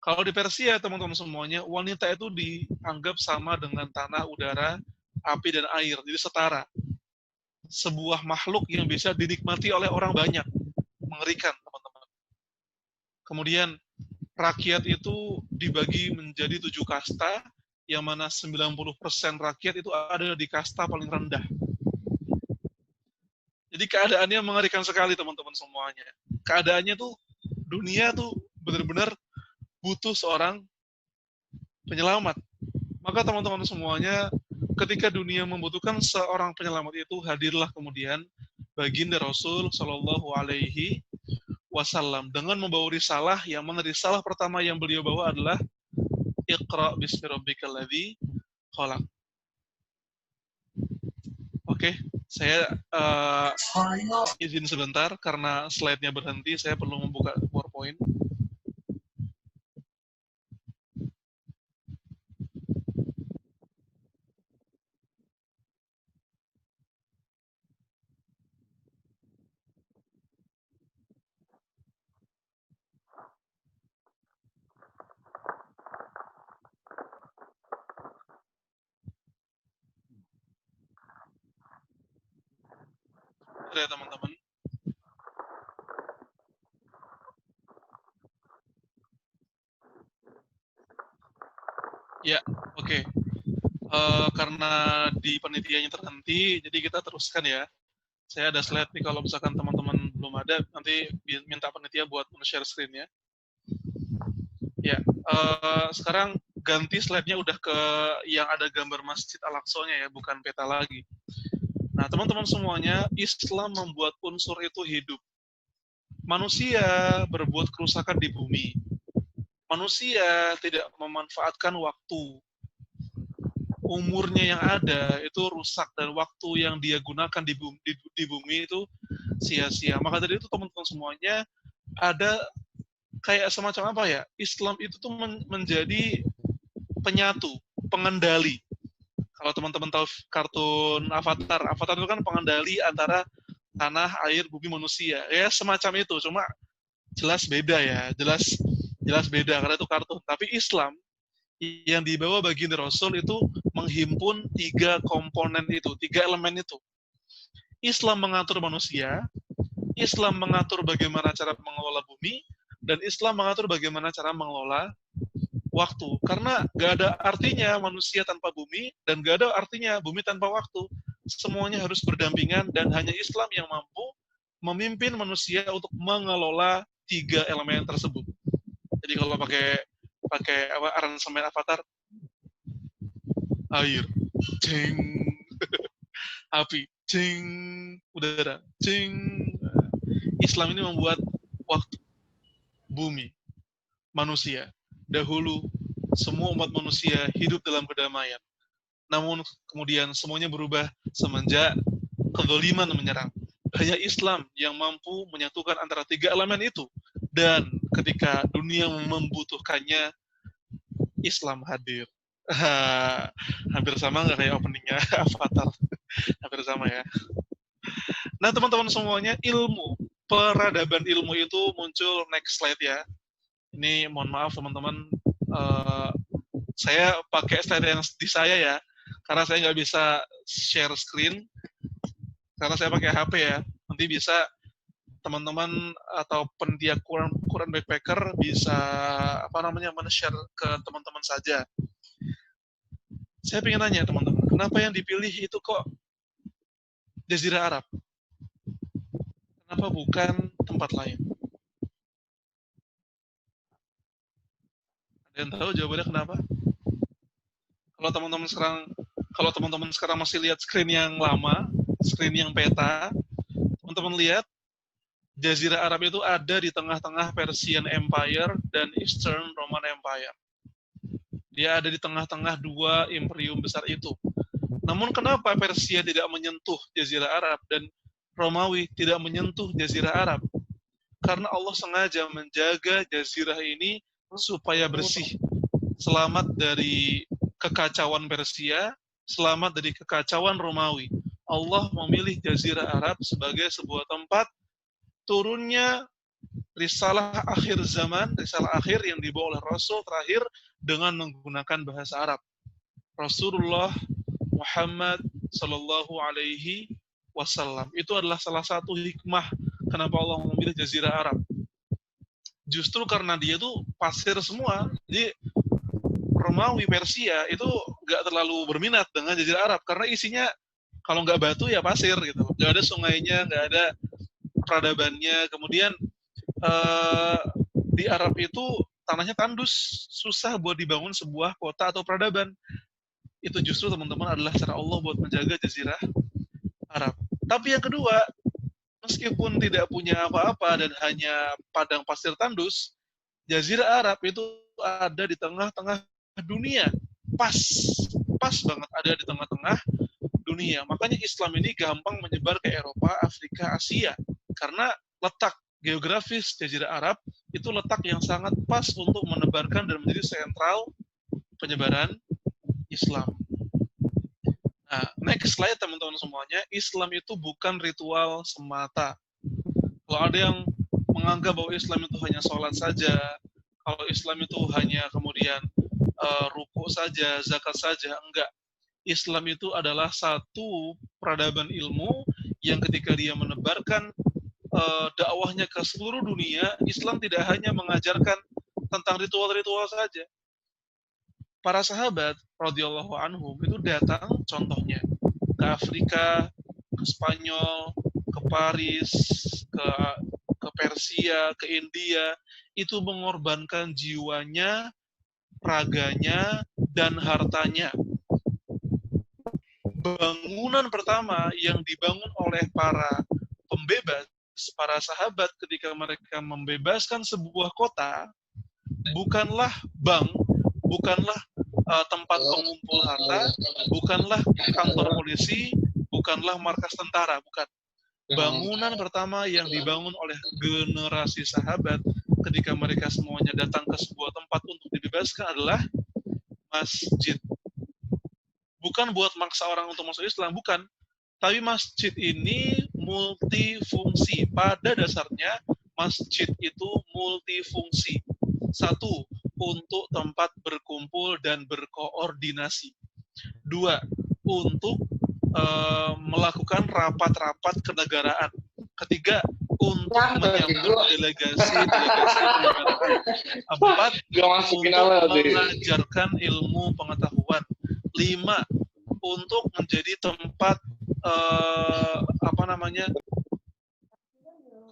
Kalau di Persia, teman-teman semuanya, wanita itu dianggap sama dengan tanah, udara, api, dan air. Jadi setara. Sebuah makhluk yang bisa dinikmati oleh orang banyak. Mengerikan, teman-teman. Kemudian, rakyat itu dibagi menjadi 7 kasta, yang mana 90% rakyat itu ada di kasta paling rendah. Jadi keadaannya mengerikan sekali, teman-teman semuanya. Keadaannya tuh, dunia tuh benar-benar butuh seorang penyelamat. Maka teman-teman semuanya, ketika dunia membutuhkan seorang penyelamat itu, hadirlah kemudian baginda Rasul Shallallahu Alaihi Wasallam dengan membawa risalah, yang mana risalah pertama yang beliau bawa adalah Iqra bismi rabbikal ladzi khalaq. Oke, saya izin sebentar karena slide-nya berhenti, saya perlu membuka PowerPoint. Ya teman-teman. Ya, oke. Karena di penelitiannya terhenti, jadi kita teruskan ya. Saya ada slide nih, kalau misalkan teman-teman belum ada, nanti minta panitia buat share screen ya. Ya, sekarang ganti slide-nya udah ke yang ada gambar Masjid Al-Aqsa-nya ya, bukan peta lagi. Nah, teman-teman semuanya, Islam membuat unsur itu hidup. Manusia berbuat kerusakan di bumi. Manusia tidak memanfaatkan waktu. Umurnya yang ada itu rusak dan waktu yang dia gunakan di bumi itu sia-sia. Maka dari itu teman-teman semuanya ada kayak semacam apa ya? Islam itu tuh menjadi penyatu, pengendali. Kalau teman-teman tahu kartun Avatar, Avatar itu kan pengendali antara tanah, air, bumi, manusia. Ya semacam itu, cuma jelas beda ya, jelas beda karena itu kartun. Tapi Islam yang dibawa baginda Rasul itu menghimpun 3 komponen itu, 3 elemen itu. Islam mengatur manusia, Islam mengatur bagaimana cara mengelola bumi, dan Islam mengatur bagaimana cara mengelola waktu. Karena gak ada artinya manusia tanpa bumi, dan gak ada artinya bumi tanpa waktu. Semuanya harus berdampingan, dan hanya Islam yang mampu memimpin manusia untuk mengelola 3 elemen tersebut. Jadi kalau pakai aransemen Avatar, air, cing, api, cing, udara, cing. Islam ini membuat waktu, bumi, manusia. Dahulu semua umat manusia hidup dalam kedamaian. Namun kemudian semuanya berubah semenjak kezaliman menyerang. Hanya Islam yang mampu menyatukan antara 3 elemen itu. Dan ketika dunia membutuhkannya, Islam hadir. Hampir sama nggak kayak openingnya Avatar? Hampir sama ya. Nah teman-teman semuanya, ilmu, peradaban ilmu itu muncul next slide ya. Ini mohon maaf teman-teman, saya pakai slide yang di saya ya, karena saya nggak bisa share screen, karena saya pakai HP ya. Nanti bisa teman-teman atau pendia Quran Backpacker bisa men-share ke teman-teman saja. Saya ingin nanya teman-teman, kenapa yang dipilih itu kok Jazirah Arab? Kenapa bukan tempat lain? Ada yang tahu jawabannya kenapa? Kalau teman-teman sekarang masih lihat screen yang lama, screen yang peta, teman-teman lihat Jazirah Arab itu ada di tengah-tengah Persian Empire dan Eastern Roman Empire. Dia ada di tengah-tengah 2 imperium besar itu. Namun kenapa Persia tidak menyentuh Jazirah Arab dan Romawi tidak menyentuh Jazirah Arab? Karena Allah sengaja menjaga Jazirah ini supaya bersih, selamat dari kekacauan Persia, selamat dari kekacauan Romawi. Allah memilih Jazirah Arab sebagai sebuah tempat turunnya risalah akhir zaman, risalah akhir yang dibawa oleh Rasul terakhir dengan menggunakan bahasa Arab. Rasulullah Muhammad Sallallahu Alaihi Wasallam. Itu adalah salah satu hikmah kenapa Allah memilih Jazirah Arab. Justru karena dia itu pasir semua, jadi Romawi, Persia itu nggak terlalu berminat dengan Jazirah Arab karena isinya kalau nggak batu ya pasir gitu, nggak ada sungainya, nggak ada peradabannya. Kemudian di Arab itu tanahnya tandus, susah buat dibangun sebuah kota atau peradaban. Itu justru teman-teman adalah cara Allah buat menjaga Jazirah Arab. Tapi yang kedua, meskipun tidak punya apa-apa dan hanya padang pasir tandus, Jazirah Arab itu ada di tengah-tengah dunia. Pas banget ada di tengah-tengah dunia. Makanya Islam ini gampang menyebar ke Eropa, Afrika, Asia. Karena letak geografis Jazirah Arab itu letak yang sangat pas untuk menebarkan dan menjadi sentral penyebaran Islam. Nah, next slide teman-teman semuanya, Islam itu bukan ritual semata. Kalau ada yang menganggap bahwa Islam itu hanya sholat saja, kalau Islam itu hanya kemudian ruku saja, zakat saja, enggak. Islam itu adalah satu peradaban ilmu yang ketika dia menebarkan dakwahnya ke seluruh dunia, Islam tidak hanya mengajarkan tentang ritual-ritual saja. para sahabat radhiyallahu anhum itu datang contohnya ke Afrika, ke Spanyol, ke Paris, ke Persia, ke India, itu mengorbankan jiwanya, raganya, dan hartanya. Bangunan pertama yang dibangun oleh para pembebas, para sahabat ketika mereka membebaskan sebuah kota, bukanlah bank, bukanlah tempat pengumpul harta, bukanlah kantor polisi, bukanlah markas tentara, bukan. Bangunan pertama yang dibangun oleh generasi sahabat ketika mereka semuanya datang ke sebuah tempat untuk dibebaskan adalah masjid. Bukan buat maksa orang untuk masuk Islam, bukan. Tapi masjid ini multifungsi. Pada dasarnya, masjid itu multifungsi. Satu, untuk tempat berkumpul dan berkoordinasi. Dua, untuk melakukan rapat-rapat kenegaraan. Ketiga, untuk menyambut delegasi-delegasi kenegaraan. Empat, untuk mengajarkan ilmu pengetahuan. Lima, untuk menjadi tempat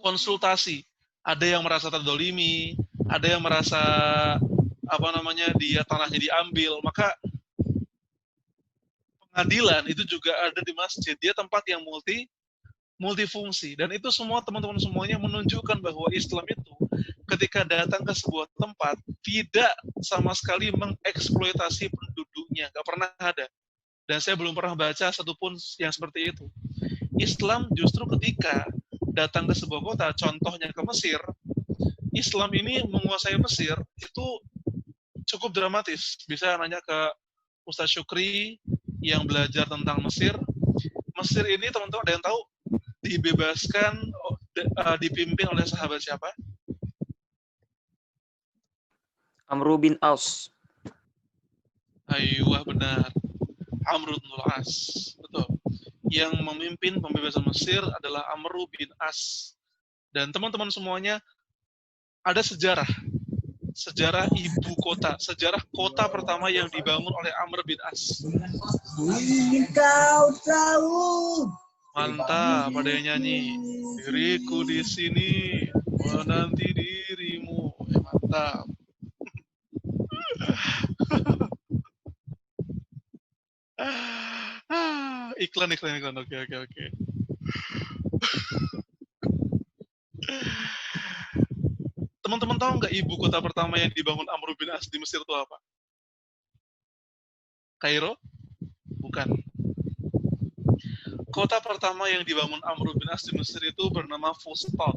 konsultasi. Ada yang merasa terdolimi, ada yang merasa dia tanahnya diambil, maka pengadilan itu juga ada di masjid. Dia tempat yang multifungsi. Dan itu semua teman-teman semuanya menunjukkan bahwa Islam itu ketika datang ke sebuah tempat tidak sama sekali mengeksploitasi penduduknya. Nggak pernah ada. Dan saya belum pernah baca satupun yang seperti itu. Islam justru ketika datang ke sebuah kota, contohnya ke Mesir, Islam ini menguasai Mesir itu cukup dramatis. Bisa nanya ke Ustaz Syukri yang belajar tentang Mesir. Mesir ini teman-teman ada yang tahu dibebaskan, dipimpin oleh sahabat siapa? Amr bin As. Ayuh, benar. Amr bin As. Betul. Yang memimpin pembebasan Mesir adalah Amr bin As. Dan teman-teman semuanya ada sejarah ibu kota, sejarah kota pertama yang dibangun oleh Amr bin As. Kau tahu. Mantap, ada yang nyanyi. Diriku di sini menanti dirimu. Mantap. Iklan. Oke. Teman-teman tahu nggak ibu kota pertama yang dibangun Amr bin As di Mesir itu apa? Kairo? Bukan. Kota pertama yang dibangun Amr bin As di Mesir itu bernama Fustat.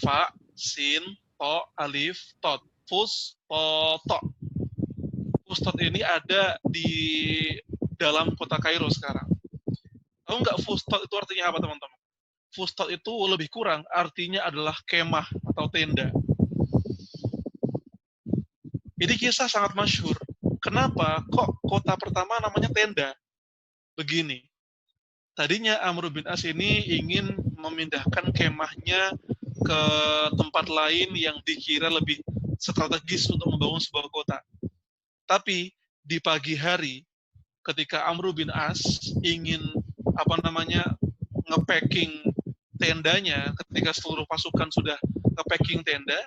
Fa, Sin, To, Alif, Tot. Fustat. Fustat ini ada di dalam kota Kairo sekarang. Tahu nggak Fustat itu artinya apa, teman-teman? Fustat itu lebih kurang artinya adalah kemah atau tenda. Ini kisah sangat masyhur. Kenapa kok kota pertama namanya tenda? Begini, tadinya Amr bin As ini ingin memindahkan kemahnya ke tempat lain yang dikira lebih strategis untuk membangun sebuah kota. Tapi di pagi hari, ketika Amr bin As ingin nge-packing tendanya, ketika seluruh pasukan sudah nge-packing tenda,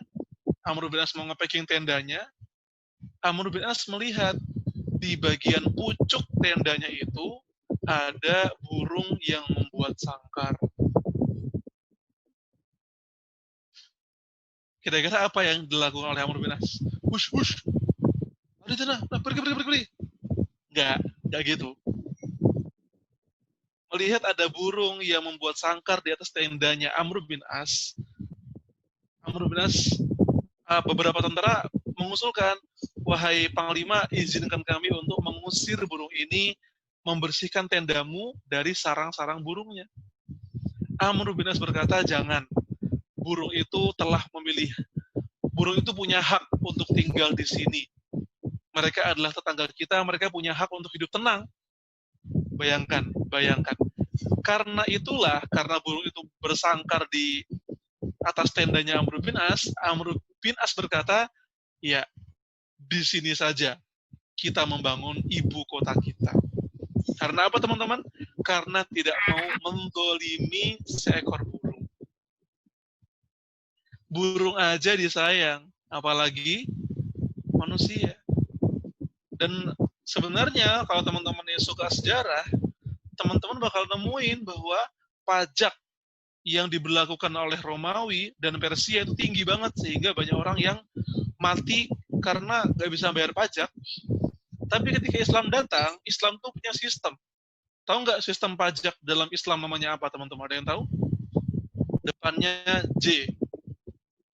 Amr bin As mau nge-packing tendanya, Amr bin As melihat di bagian pucuk tendanya itu ada burung yang membuat sangkar. Kira-kira apa yang dilakukan oleh Amr bin As? Hush. Ada sana, pergi. Enggak gitu. Melihat ada burung yang membuat sangkar di atas tendanya Amr bin As, beberapa tentara mengusulkan, wahai Panglima, izinkan kami untuk mengusir burung ini, membersihkan tendamu dari sarang-sarang burungnya. Amr bin As berkata, jangan. Burung itu telah memilih. Burung itu punya hak untuk tinggal di sini. Mereka adalah tetangga kita, mereka punya hak untuk hidup tenang. Bayangkan. Karena burung itu bersangkar di atas tendanya Amr bin As berkata, ya, di sini saja kita membangun ibu kota kita. Karena apa teman-teman? Karena tidak mau menggolimi seekor burung. Burung aja disayang, apalagi manusia. Dan sebenarnya kalau teman-teman yang suka sejarah, teman-teman bakal nemuin bahwa pajak yang diberlakukan oleh Romawi dan Persia itu tinggi banget, sehingga banyak orang yang mati karena nggak bisa bayar pajak. Tapi ketika Islam datang, Islam tuh punya sistem. Tahu nggak sistem pajak dalam Islam namanya apa, teman-teman? Ada yang tahu? Depannya J,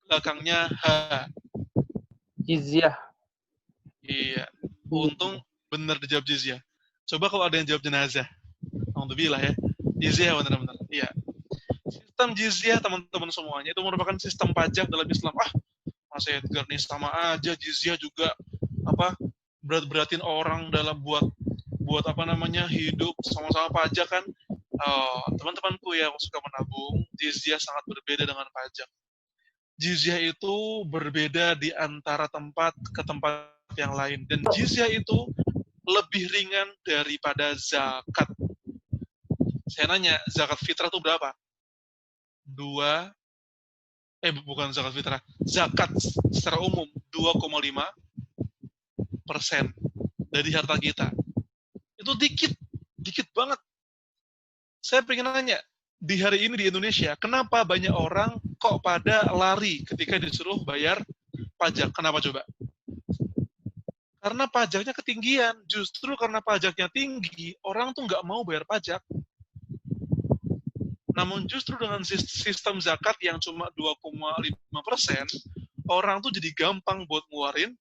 belakangnya H. Jizyah. Iya, untung benar dijawab jizyah. Coba kalau ada yang jawab jenazah. Alhamdulillah ya. Jizyah benar-benar. Iya. Sistem jizyah teman-teman semuanya itu merupakan sistem pajak dalam Islam. Mas Edgar nih sama aja jizyah juga apa berat-beratin orang dalam buat apa namanya hidup sama-sama pajak kan. Teman-temanku yang suka menabung, jizyah sangat berbeda dengan pajak. Jizyah itu berbeda di antara tempat ke tempat yang lain, dan jizyah itu lebih ringan daripada zakat. Saya nanya, zakat fitrah itu berapa? Bukan zakat fitrah, zakat secara umum 2,5% dari harta kita. Itu dikit banget. Saya pengen nanya, di hari ini di Indonesia, kenapa banyak orang kok pada lari ketika disuruh bayar pajak? Kenapa coba? Karena pajaknya ketinggian. Justru karena pajaknya tinggi, orang tuh nggak mau bayar pajak. Namun justru dengan sistem zakat yang cuma 2,5%, orang tuh jadi gampang buat ngeluarin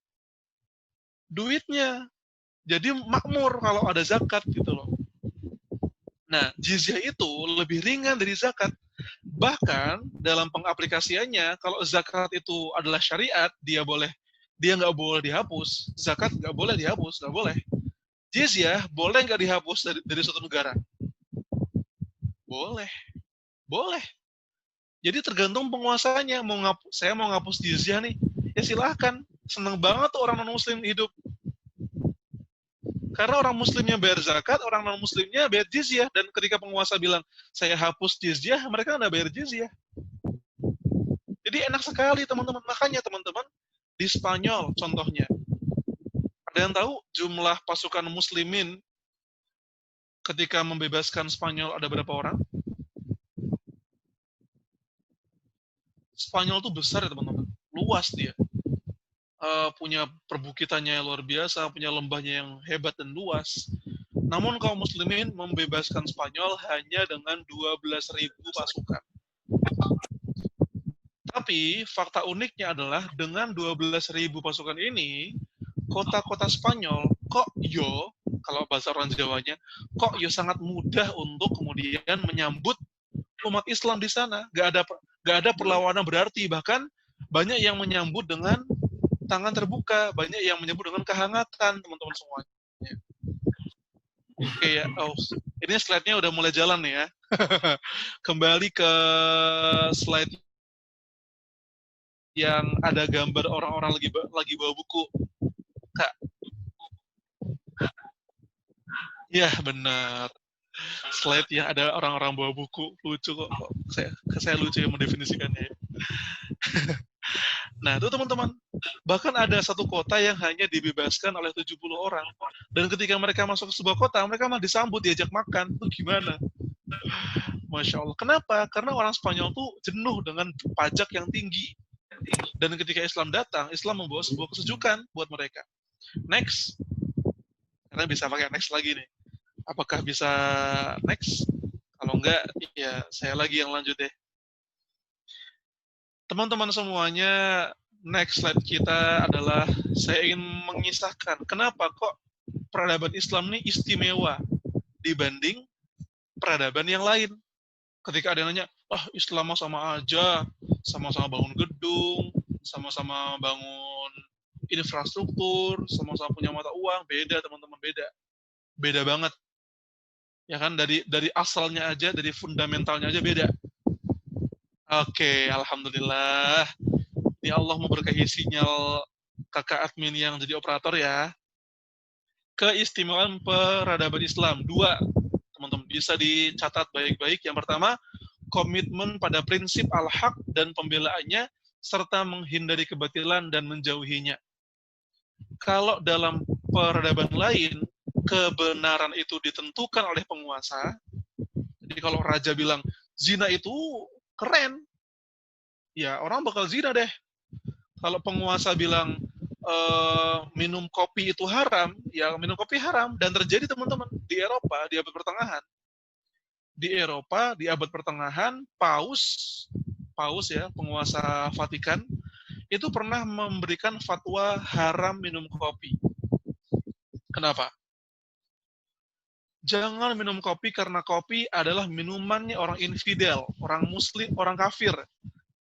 duitnya. Jadi makmur kalau ada zakat gitu loh. Nah, jizyah itu lebih ringan dari zakat. Bahkan dalam pengaplikasiannya, kalau zakat itu adalah syariat, dia nggak boleh dihapus. Zakat nggak boleh dihapus, nggak boleh. Jizyah boleh nggak dihapus dari suatu negara? Boleh. Boleh. Jadi tergantung penguasanya. Saya mau ngapus jizyah nih, ya silahkan. Seneng banget tuh orang non-muslim hidup. Karena orang muslimnya bayar zakat, orang non-muslimnya bayar jizyah. Dan ketika penguasa bilang, saya hapus jizyah, mereka nggak bayar jizyah. Jadi enak sekali teman-teman. Makanya teman-teman, di Spanyol contohnya, ada yang tahu jumlah pasukan muslimin ketika membebaskan Spanyol ada berapa orang? Spanyol tuh besar ya teman-teman, luas dia, punya perbukitannya yang luar biasa, punya lembahnya yang hebat dan luas. Namun kaum muslimin membebaskan Spanyol hanya dengan 12.000 pasukan. Tapi fakta uniknya adalah dengan 12.000 pasukan ini, kota-kota Spanyol kalau bahasa orang Jawanya, sangat mudah untuk kemudian menyambut umat Islam di sana. Gak ada perlawanan berarti, bahkan banyak yang menyambut dengan tangan terbuka, banyak yang menyambut dengan kehangatan, teman-teman semuanya. Oke ya, ini slide-nya udah mulai jalan nih ya. Kembali ke slide yang ada gambar orang-orang lagi bawa buku. Kak. Ya, benar. Slide yang ada orang-orang bawa buku, lucu kok. Saya lucu yang mendefinisikannya. Nah, itu teman-teman. Bahkan ada satu kota yang hanya dibebaskan oleh 70 orang. Dan ketika mereka masuk ke sebuah kota, mereka malah disambut, diajak makan. Itu gimana? Masya Allah. Kenapa? Karena orang Spanyol tuh jenuh dengan pajak yang tinggi. Dan ketika Islam datang, Islam membawa sebuah kesejukan buat mereka. Next. Karena bisa pakai next lagi nih. Apakah bisa next? Kalau enggak, ya saya lagi yang lanjut deh. Teman-teman semuanya, next slide kita adalah saya ingin mengisahkan kenapa kok peradaban Islam ini istimewa dibanding peradaban yang lain. Ketika ada yang nanya, Islam sama aja, sama-sama bangun gedung, sama-sama bangun infrastruktur, sama-sama punya mata uang, beda teman-teman, beda banget. Ya kan, dari asalnya aja, dari fundamentalnya aja beda. Oke, alhamdulillah. Ini Allah memberkahi sinyal kakak admin yang jadi operator ya. Keistimewaan peradaban Islam. 2, teman-teman bisa dicatat baik-baik. Yang pertama, komitmen pada prinsip al-haq dan pembelaannya, serta menghindari kebatilan dan menjauhinya. Kalau dalam peradaban lain, kebenaran itu ditentukan oleh penguasa. Jadi kalau raja bilang, zina itu keren, ya orang bakal zina deh. Kalau penguasa bilang, minum kopi itu haram, ya minum kopi haram. Dan terjadi teman-teman, di Eropa, di abad pertengahan. Di Eropa, di abad pertengahan, Paus ya, penguasa Vatikan, itu pernah memberikan fatwa haram minum kopi. Kenapa? Jangan minum kopi karena kopi adalah minumannya orang infidel, orang muslim, orang kafir.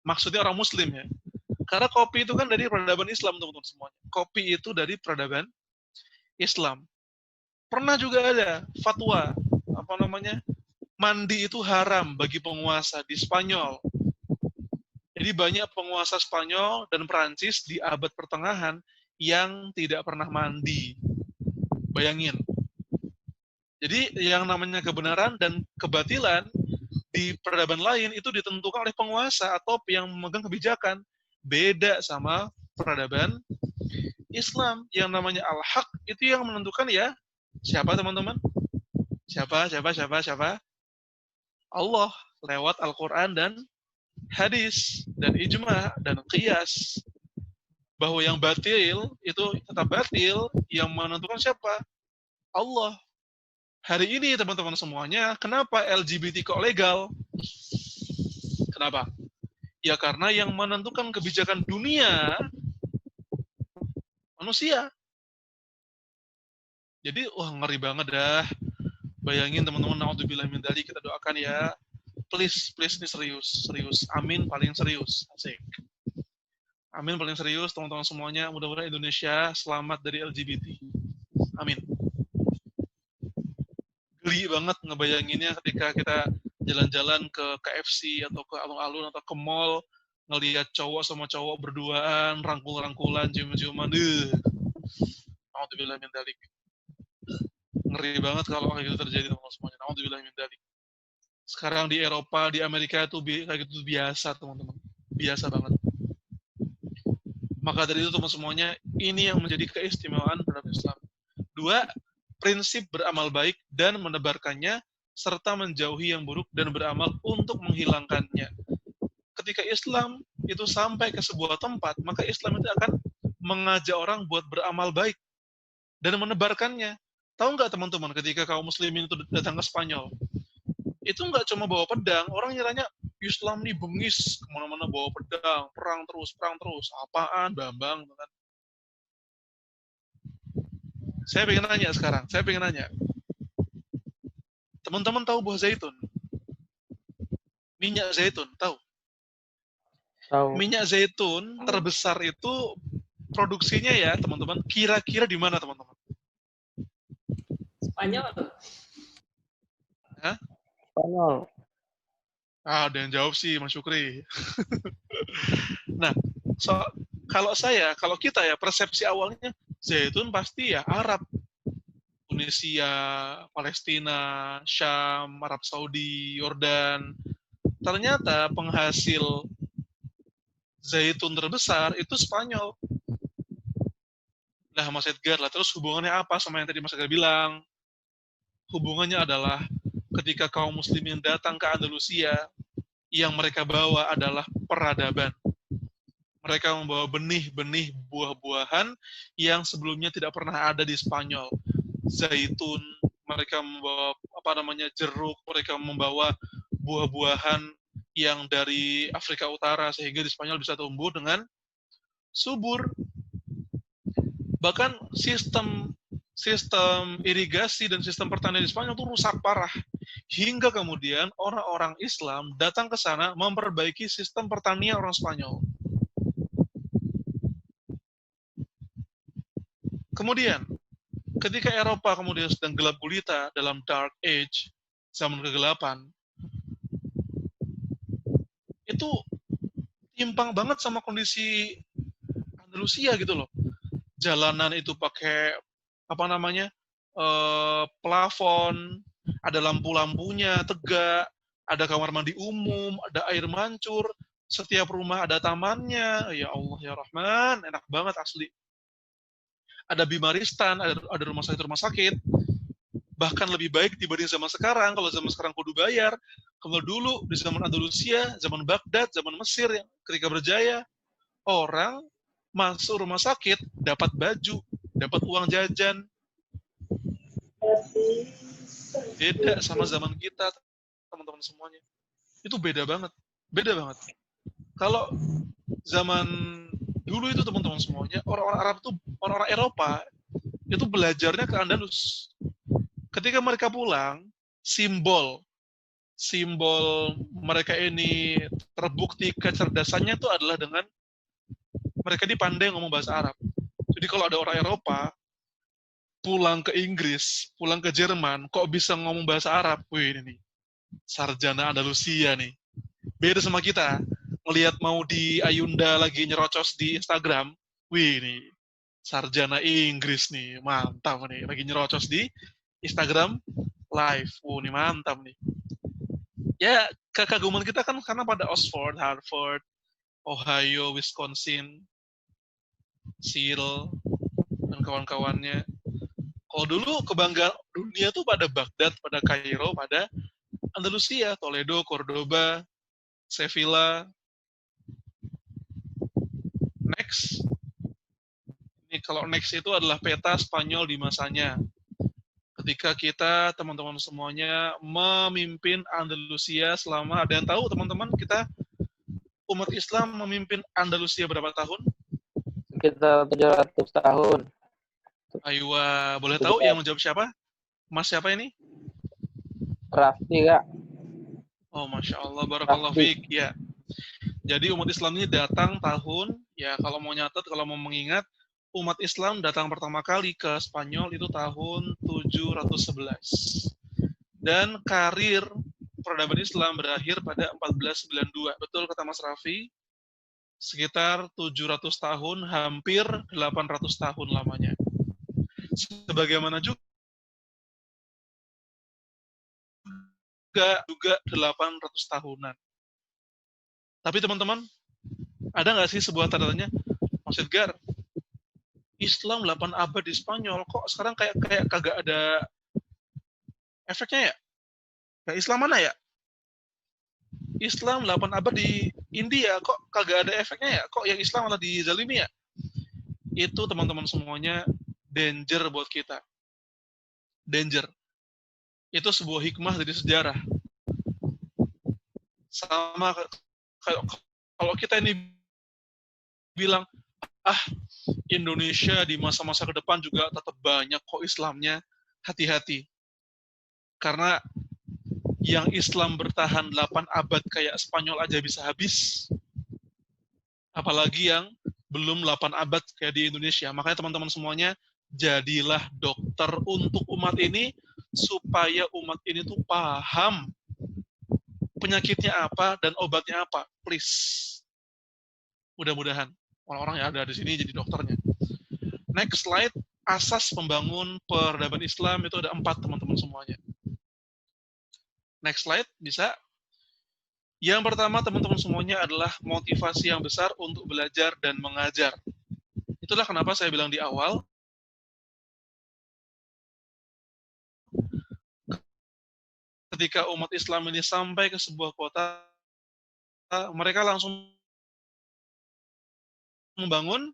Maksudnya orang muslim ya. Karena kopi itu kan dari peradaban Islam teman-teman semuanya. Kopi itu dari peradaban Islam. Pernah juga ada fatwa, mandi itu haram bagi penguasa di Spanyol. Jadi banyak penguasa Spanyol dan Perancis di abad pertengahan yang tidak pernah mandi. Bayangin. Jadi yang namanya kebenaran dan kebatilan di peradaban lain itu ditentukan oleh penguasa atau yang memegang kebijakan. Beda sama peradaban Islam. Yang namanya al-haq itu yang menentukan ya siapa teman-teman? Siapa? Allah lewat Al-Quran dan hadis dan ijma dan qiyas. Bahwa yang batil itu tetap batil, yang menentukan siapa? Allah. Hari ini teman-teman semuanya, kenapa LGBT kok legal? Kenapa? Ya karena yang menentukan kebijakan dunia manusia. Jadi wah ngeri banget dah. Bayangin teman-teman, naudzubillah min dzalik, kita doakan ya. Please ini serius. Amin paling serius. Asik. Amin paling serius teman-teman semuanya. Mudah-mudahan Indonesia selamat dari LGBT. Amin. Geli banget ngebayanginnya ketika kita jalan-jalan ke KFC atau ke alun-alun atau ke mall, ngelihat cowok sama cowok berduaan, rangkul-rangkulan, cium-ciuman. Naudzubillah min dzalik. Ngeri banget kalau kayak gitu terjadi teman-teman semuanya. Naudzubillah min dzalik. Sekarang di Eropa, di Amerika itu kayak gitu biasa teman-teman. Biasa banget. Maka dari itu teman semuanya, ini yang menjadi keistimewaan peradaban Islam. 2, prinsip beramal baik dan menebarkannya, serta menjauhi yang buruk dan beramal untuk menghilangkannya. Ketika Islam itu sampai ke sebuah tempat, maka Islam itu akan mengajak orang buat beramal baik dan menebarkannya. Tahu nggak teman-teman, ketika kaum muslimin itu datang ke Spanyol, itu nggak cuma bawa pedang, orang nyiranya Islam nih bengis, kemana-mana bawa pedang, perang terus, apaan, Bambang, kan? Saya pengen nanya, teman-teman tahu buah zaitun? Minyak zaitun, tahu? Tahu. Minyak zaitun terbesar itu produksinya ya, teman-teman, kira-kira di mana, teman-teman? Spanyol. Hah? Spanyol. Ada yang jawab sih, Mas Syukri. Nah, kalau kita ya, persepsi awalnya zaitun pasti ya Arab. Tunisia, Palestina, Syam, Arab Saudi, Yordan. Ternyata penghasil zaitun terbesar itu Spanyol. Nah, Mas Edgar lah, terus hubungannya apa sama yang tadi Mas Edgar bilang? Hubungannya adalah ketika kaum muslimin datang ke Andalusia, yang mereka bawa adalah peradaban. Mereka membawa benih-benih buah-buahan yang sebelumnya tidak pernah ada di Spanyol. Zaitun, mereka membawa jeruk, mereka membawa buah-buahan yang dari Afrika Utara sehingga di Spanyol bisa tumbuh dengan subur. Bahkan sistem irigasi dan sistem pertanian di Spanyol itu rusak parah. Hingga kemudian orang-orang Islam datang ke sana memperbaiki sistem pertanian orang Spanyol. Kemudian, ketika Eropa kemudian sedang gelap gulita dalam Dark Age, zaman kegelapan, itu timpang banget sama kondisi Andalusia gitu loh. jalanan itu pakai apa namanya plafon, ada lampu-lampunya tegak, ada kamar mandi umum, ada air mancur, setiap rumah ada tamannya. Ya Allah ya Rahman, enak banget asli. Ada bimaristan, ada rumah sakit. Bahkan lebih baik dibanding zaman sekarang. Kalau zaman sekarang kudu bayar. Kalau dulu di zaman Andalusia, zaman Baghdad, zaman Mesir yang ketika berjaya, orang masuk rumah sakit dapat baju, dapat uang jajan. Beda sama zaman kita, teman-teman semuanya. Itu beda banget. Beda banget. Kalau zaman dulu itu teman-teman semuanya, orang-orang Arab itu, orang-orang Eropa, itu belajarnya ke Andalus. Ketika mereka pulang, simbol mereka ini terbukti kecerdasannya itu adalah dengan mereka ini pandai ngomong bahasa Arab. Jadi kalau ada orang Eropa pulang ke Inggris, pulang ke Jerman, kok bisa ngomong bahasa Arab? Wih, ini nih, sarjana Andalusia nih. Beda sama kita. Ngelihat mau di Ayunda lagi nyerocos di Instagram, wih nih, sarjana Inggris nih, mantap nih, lagi nyerocos di Instagram live. Ini mantap nih. Ya, kekaguman kita kan karena pada Oxford, Harvard, Ohio, Wisconsin, Seattle, dan kawan-kawannya. Kalau dulu kebanggaan dunia tuh pada Baghdad, pada Kairo, pada Andalusia, Toledo, Cordoba, Sevilla. Next. Ini kalau next itu adalah peta Spanyol di masanya. Ketika kita, teman-teman semuanya, memimpin Andalusia selama, ada yang tahu teman-teman, kita umat Islam memimpin Andalusia berapa tahun? Sekitar 700 tahun. Ayo, boleh tahu yang menjawab siapa? Mas siapa ini? Raffi, Kak. Oh, Masya Allah, barakallahu fiik. Ya. Jadi umat Islam ini datang tahun, ya kalau mau nyatet, kalau mau mengingat, umat Islam datang pertama kali ke Spanyol itu tahun 711. Dan karir peradaban Islam berakhir pada 1492. Betul kata Mas Raffi? Sekitar 700 tahun, hampir 800 tahun lamanya. Sebagaimana juga 800 tahunan. Tapi teman-teman, ada nggak sih sebuah tanda-tanya, Mas Edgar, Islam 8 abad di Spanyol, kok sekarang kayak kagak ada efeknya ya? Kayak Islam mana ya? Islam 8 abad di India, kok kagak ada efeknya ya? Kok yang Islam malah dizalimi ya? Itu teman-teman semuanya danger buat kita. Danger. Itu sebuah hikmah dari sejarah. Sama kalau kita ini bilang, Indonesia di masa-masa ke depan juga tetap banyak kok Islamnya, hati-hati. Karena yang Islam bertahan 8 abad kayak Spanyol aja bisa habis. Apalagi yang belum 8 abad kayak di Indonesia. Makanya teman-teman semuanya, jadilah dokter untuk umat ini, supaya umat ini tuh paham penyakitnya apa dan obatnya apa. Please. Mudah-mudahan orang-orang yang ada di sini jadi dokternya. Next slide, asas pembangun peradaban Islam itu ada 4 teman-teman semuanya. Next slide, bisa. Yang pertama teman-teman semuanya adalah motivasi yang besar untuk belajar dan mengajar. Itulah kenapa saya bilang di awal, ketika umat Islam ini sampai ke sebuah kota, mereka langsung membangun,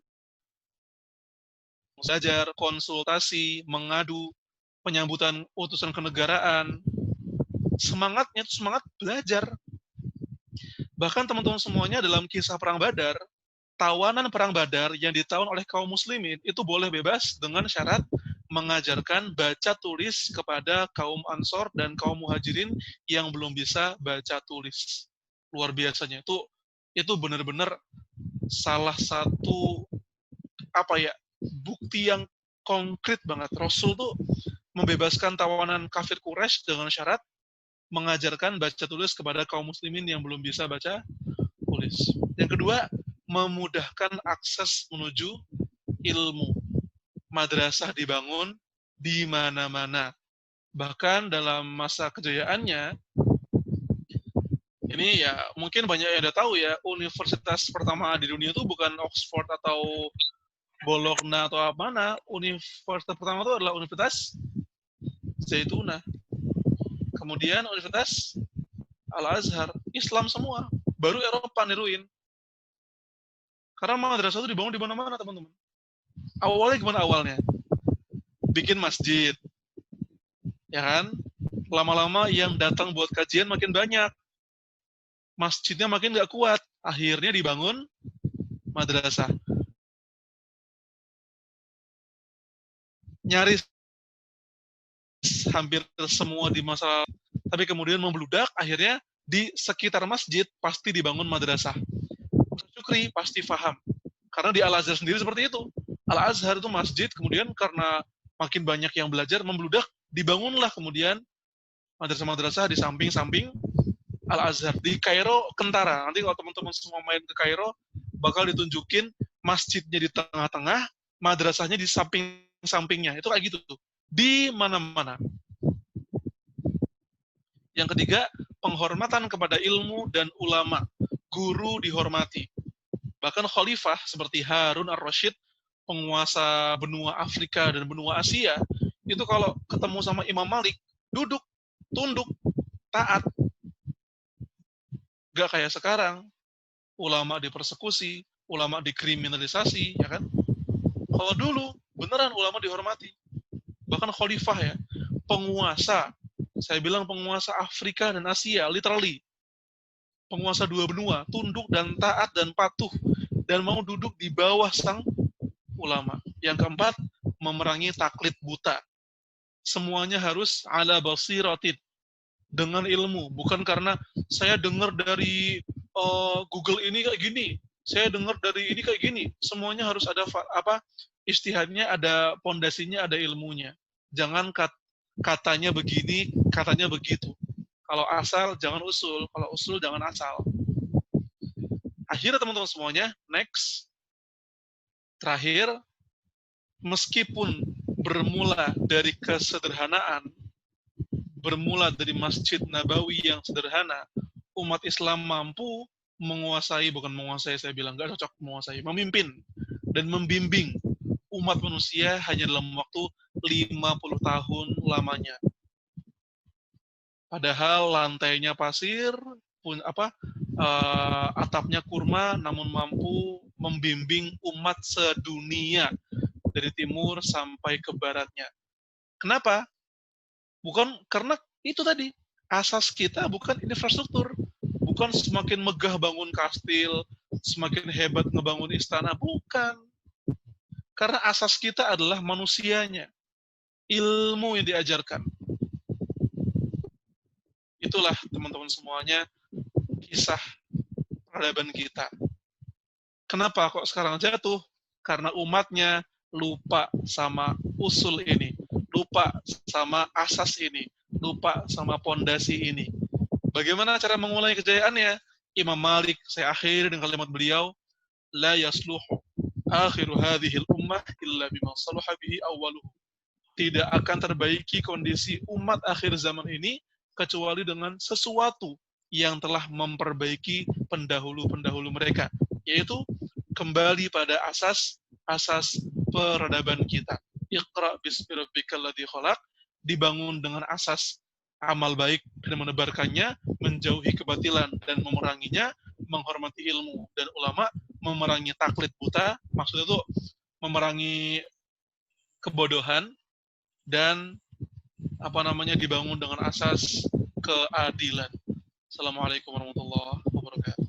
belajar, konsultasi, mengadu, penyambutan utusan kenegaraan. Semangatnya itu semangat belajar. Bahkan teman-teman semuanya dalam kisah Perang Badar, tawanan Perang Badar yang ditawan oleh kaum muslimin itu boleh bebas dengan syarat mengajarkan baca tulis kepada kaum Ansor dan kaum Muhajirin yang belum bisa baca tulis. Luar biasanya. Itu benar-benar salah satu bukti yang konkret banget. Rasul tuh membebaskan tawanan kafir Quraisy dengan syarat mengajarkan baca tulis kepada kaum muslimin yang belum bisa baca tulis. Yang kedua, memudahkan akses menuju ilmu. madrasah dibangun di mana-mana. Bahkan dalam masa kejayaannya, ini ya mungkin banyak yang udah tahu ya, universitas pertama di dunia itu bukan Oxford atau Bologna atau apa mana. Universitas pertama itu adalah Universitas Zaituna. Kemudian Universitas Al-Azhar, Islam semua. Baru Eropa niruin. Karena madrasah itu dibangun di mana-mana, teman-teman. Awalnya gimana awalnya? Bikin masjid. Ya kan? Lama-lama yang datang buat kajian makin banyak. Masjidnya makin nggak kuat. Akhirnya dibangun madrasah. Nyaris hampir semua di masa, tapi kemudian membludak, akhirnya di sekitar masjid pasti dibangun madrasah. Ustaz Syukri pasti paham. Karena di Al-Azhar sendiri seperti itu. Al-Azhar itu masjid, kemudian karena makin banyak yang belajar, membludak, dibangunlah kemudian madrasah-madrasah di samping-samping Al-Azhar. Di Kairo, Kentara. Nanti kalau teman-teman semua main ke Kairo, bakal ditunjukin masjidnya di tengah-tengah, madrasahnya di samping-sampingnya. Itu kayak gitu tuh. Di mana-mana. Yang ketiga, penghormatan kepada ilmu dan ulama. Guru dihormati. Bahkan khalifah seperti Harun ar-Rasyid, penguasa benua Afrika dan benua Asia, itu kalau ketemu sama Imam Malik, duduk, tunduk, taat. Gak kayak sekarang, ulama dipersekusi, ulama dikriminalisasi, ya kan? Kalau dulu, beneran ulama dihormati. Bahkan khalifah ya, penguasa, saya bilang penguasa Afrika dan Asia, literally. Penguasa dua benua, tunduk dan taat dan patuh, dan mau duduk di bawah sang ulama. Yang keempat, memerangi taklid buta. Semuanya harus ala basiratin, dengan ilmu, bukan karena saya dengar dari Google ini kayak gini, saya dengar dari ini kayak gini. Semuanya harus ada istihadnya, ada pondasinya, ada ilmunya. Jangan katanya begini, katanya begitu. Kalau asal jangan usul, kalau usul jangan asal. Akhirnya teman-teman semuanya, next, terakhir, meskipun bermula dari kesederhanaan, bermula dari Masjid Nabawi yang sederhana, umat Islam mampu menguasai, bukan menguasai, saya bilang nggak cocok menguasai, memimpin dan membimbing umat manusia hanya dalam waktu 50 tahun lamanya. Padahal lantainya pasir, atapnya kurma, namun mampu membimbing umat sedunia dari timur sampai ke baratnya. Kenapa? Bukan karena itu tadi, asas kita bukan infrastruktur, bukan semakin megah bangun kastil, semakin hebat ngebangun istana, bukan. Karena asas kita adalah manusianya, ilmu yang diajarkan. Itulah teman-teman semuanya kisah peradaban kita. Kenapa kok sekarang jatuh? Karena umatnya lupa sama usul ini, lupa sama asas ini, lupa sama pondasi ini. Bagaimana cara mengulangi kejayaannya? Imam Malik, saya akhiri dengan kalimat beliau, la yasluhu akhiru hadhil ummah illa bima salaha bihi awwaluhu. Tidak akan terbaiki kondisi umat akhir zaman ini kecuali dengan sesuatu yang telah memperbaiki pendahulu-pendahulu mereka, yaitu kembali pada asas peradaban kita. Iqra bismi rabbikal ladzi khalaq, dibangun dengan asas amal baik dan menebarkannya, menjauhi kebatilan dan memeranginya, menghormati ilmu dan ulama, memerangi taklid buta, maksudnya itu memerangi kebodohan, dan dibangun dengan asas keadilan. Assalamualaikum warahmatullahi wabarakatuh.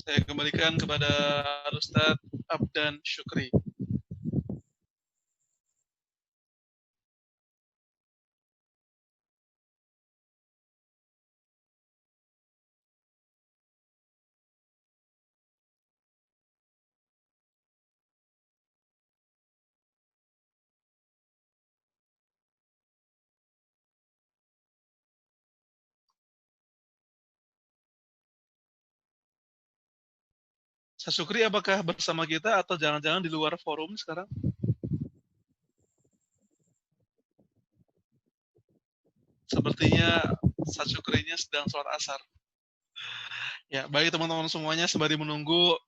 Saya kembalikan kepada Ustadz Abdan Syukri. Ustaz Syukri apakah bersama kita atau jangan-jangan di luar forum sekarang? Sepertinya Ustaz Syukrinya sedang sholat asar. Ya, baik teman-teman semuanya, sembari menunggu,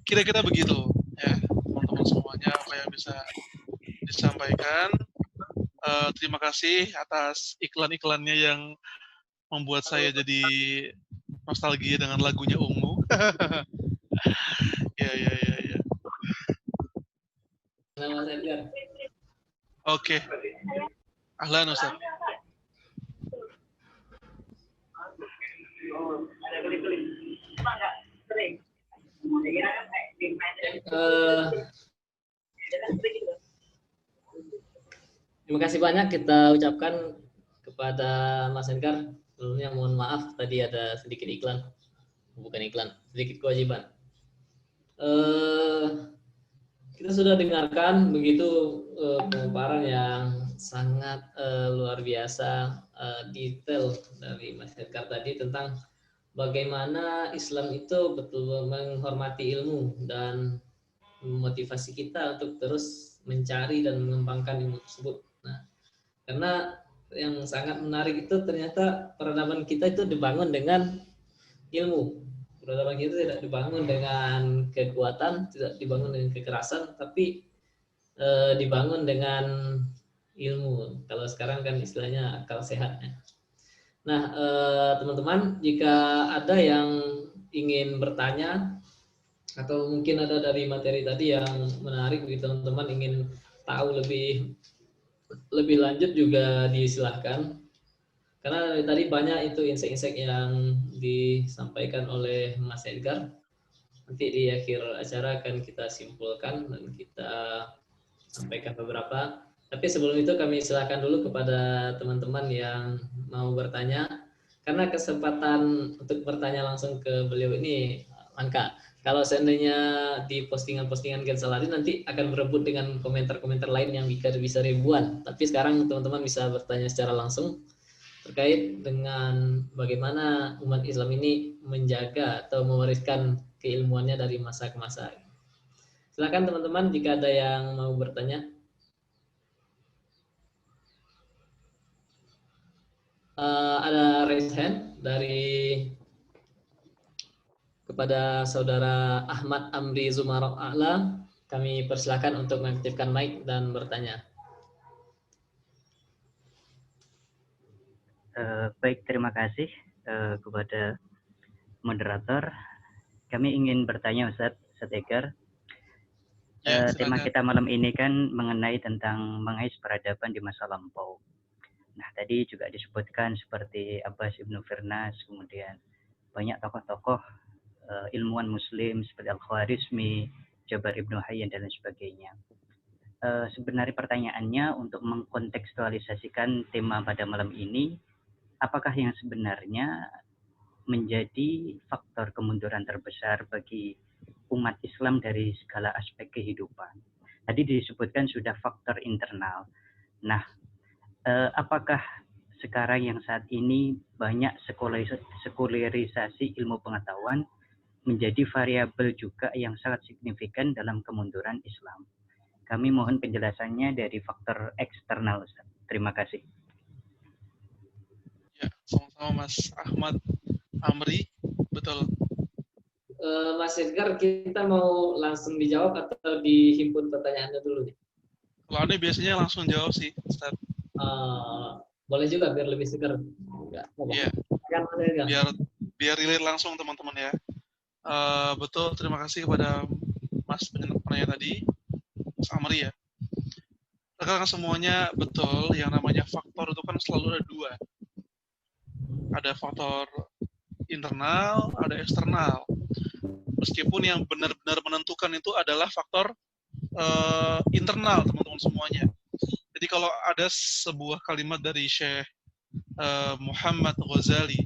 kira-kira begitu ya teman-teman semuanya apa yang bisa disampaikan. Terima kasih atas iklan-iklannya yang membuat saya jadi nostalgia dengan lagunya Ungu. Ya. Nama Mas Edgar. Oke. Ahlan Ustaz. Terima kasih banyak kita ucapkan kepada Mas Edgar. Sebelumnya mohon maaf tadi ada sedikit iklan, bukan iklan, sedikit kewajiban. Kita sudah dengarkan begitu pemaparan yang sangat luar biasa, detail dari Mas Edgar tadi tentang bagaimana Islam itu betul menghormati ilmu dan memotivasi kita untuk terus mencari dan mengembangkan ilmu tersebut. Nah, karena yang sangat menarik itu ternyata peradaban kita itu dibangun dengan ilmu. Peradaban kita tidak dibangun dengan kekuatan, tidak dibangun dengan kekerasan, tapi dibangun dengan ilmu. Kalau sekarang kan istilahnya akal sehat. Nah, teman-teman, jika ada yang ingin bertanya atau mungkin ada dari materi tadi yang menarik bagi teman-teman ingin tahu lebih lanjut juga disilahkan. Karena dari tadi banyak itu insight-insight yang disampaikan oleh Mas Edgar. Nanti di akhir acara akan kita simpulkan dan kita sampaikan beberapa. Tapi sebelum itu kami silakan dulu kepada teman-teman yang mau bertanya. Karena kesempatan untuk bertanya langsung ke beliau ini langka. Kalau seandainya di postingan-postingan Gen Saladin nanti akan berebut dengan komentar-komentar lain yang bisa ribuan. Tapi sekarang teman-teman bisa bertanya secara langsung terkait dengan bagaimana umat Islam ini menjaga atau mewariskan keilmuannya dari masa ke masa. Silakan teman-teman jika ada yang mau bertanya. Ada raise hand dari kepada saudara Ahmad Amri Zumarok A'la. Kami persilakan untuk mengaktifkan mic dan bertanya. Baik, terima kasih kepada moderator. Kami ingin bertanya Ustadz Edgar. Tema kita malam ini kan mengenai tentang mengais peradaban di masa lampau. Nah, tadi juga disebutkan seperti Abbas Ibnu Firnas, kemudian banyak tokoh-tokoh ilmuwan muslim seperti Al-Khwarizmi, Jabar Ibnu Hayyan, dan lain sebagainya. Sebenarnya pertanyaannya untuk mengkontekstualisasikan tema pada malam ini, apakah yang sebenarnya menjadi faktor kemunduran terbesar bagi umat Islam dari segala aspek kehidupan? Tadi disebutkan sudah faktor internal. Nah, apakah sekarang yang saat ini banyak sekularisasi ilmu pengetahuan menjadi variabel juga yang sangat signifikan dalam kemunduran Islam? Kami mohon penjelasannya dari faktor eksternal, Ustaz. Terima kasih. Ya, sama-sama Mas Ahmad Amri, betul. Mas Edgar, kita mau langsung dijawab atau dihimpun pertanyaannya dulu nih? Kalau ini biasanya langsung jawab sih, Ustaz. Boleh juga biar lebih segar. Iya. Biar relate langsung teman-teman ya. Betul, terima kasih kepada Mas penanya tadi, Mas Amri ya. Rekan semuanya betul, yang namanya faktor itu kan selalu ada dua. Ada faktor internal, ada eksternal. Meskipun yang benar-benar menentukan itu adalah faktor internal, teman-teman semuanya. Jadi kalau ada sebuah kalimat dari Syekh Muhammad Ghazali,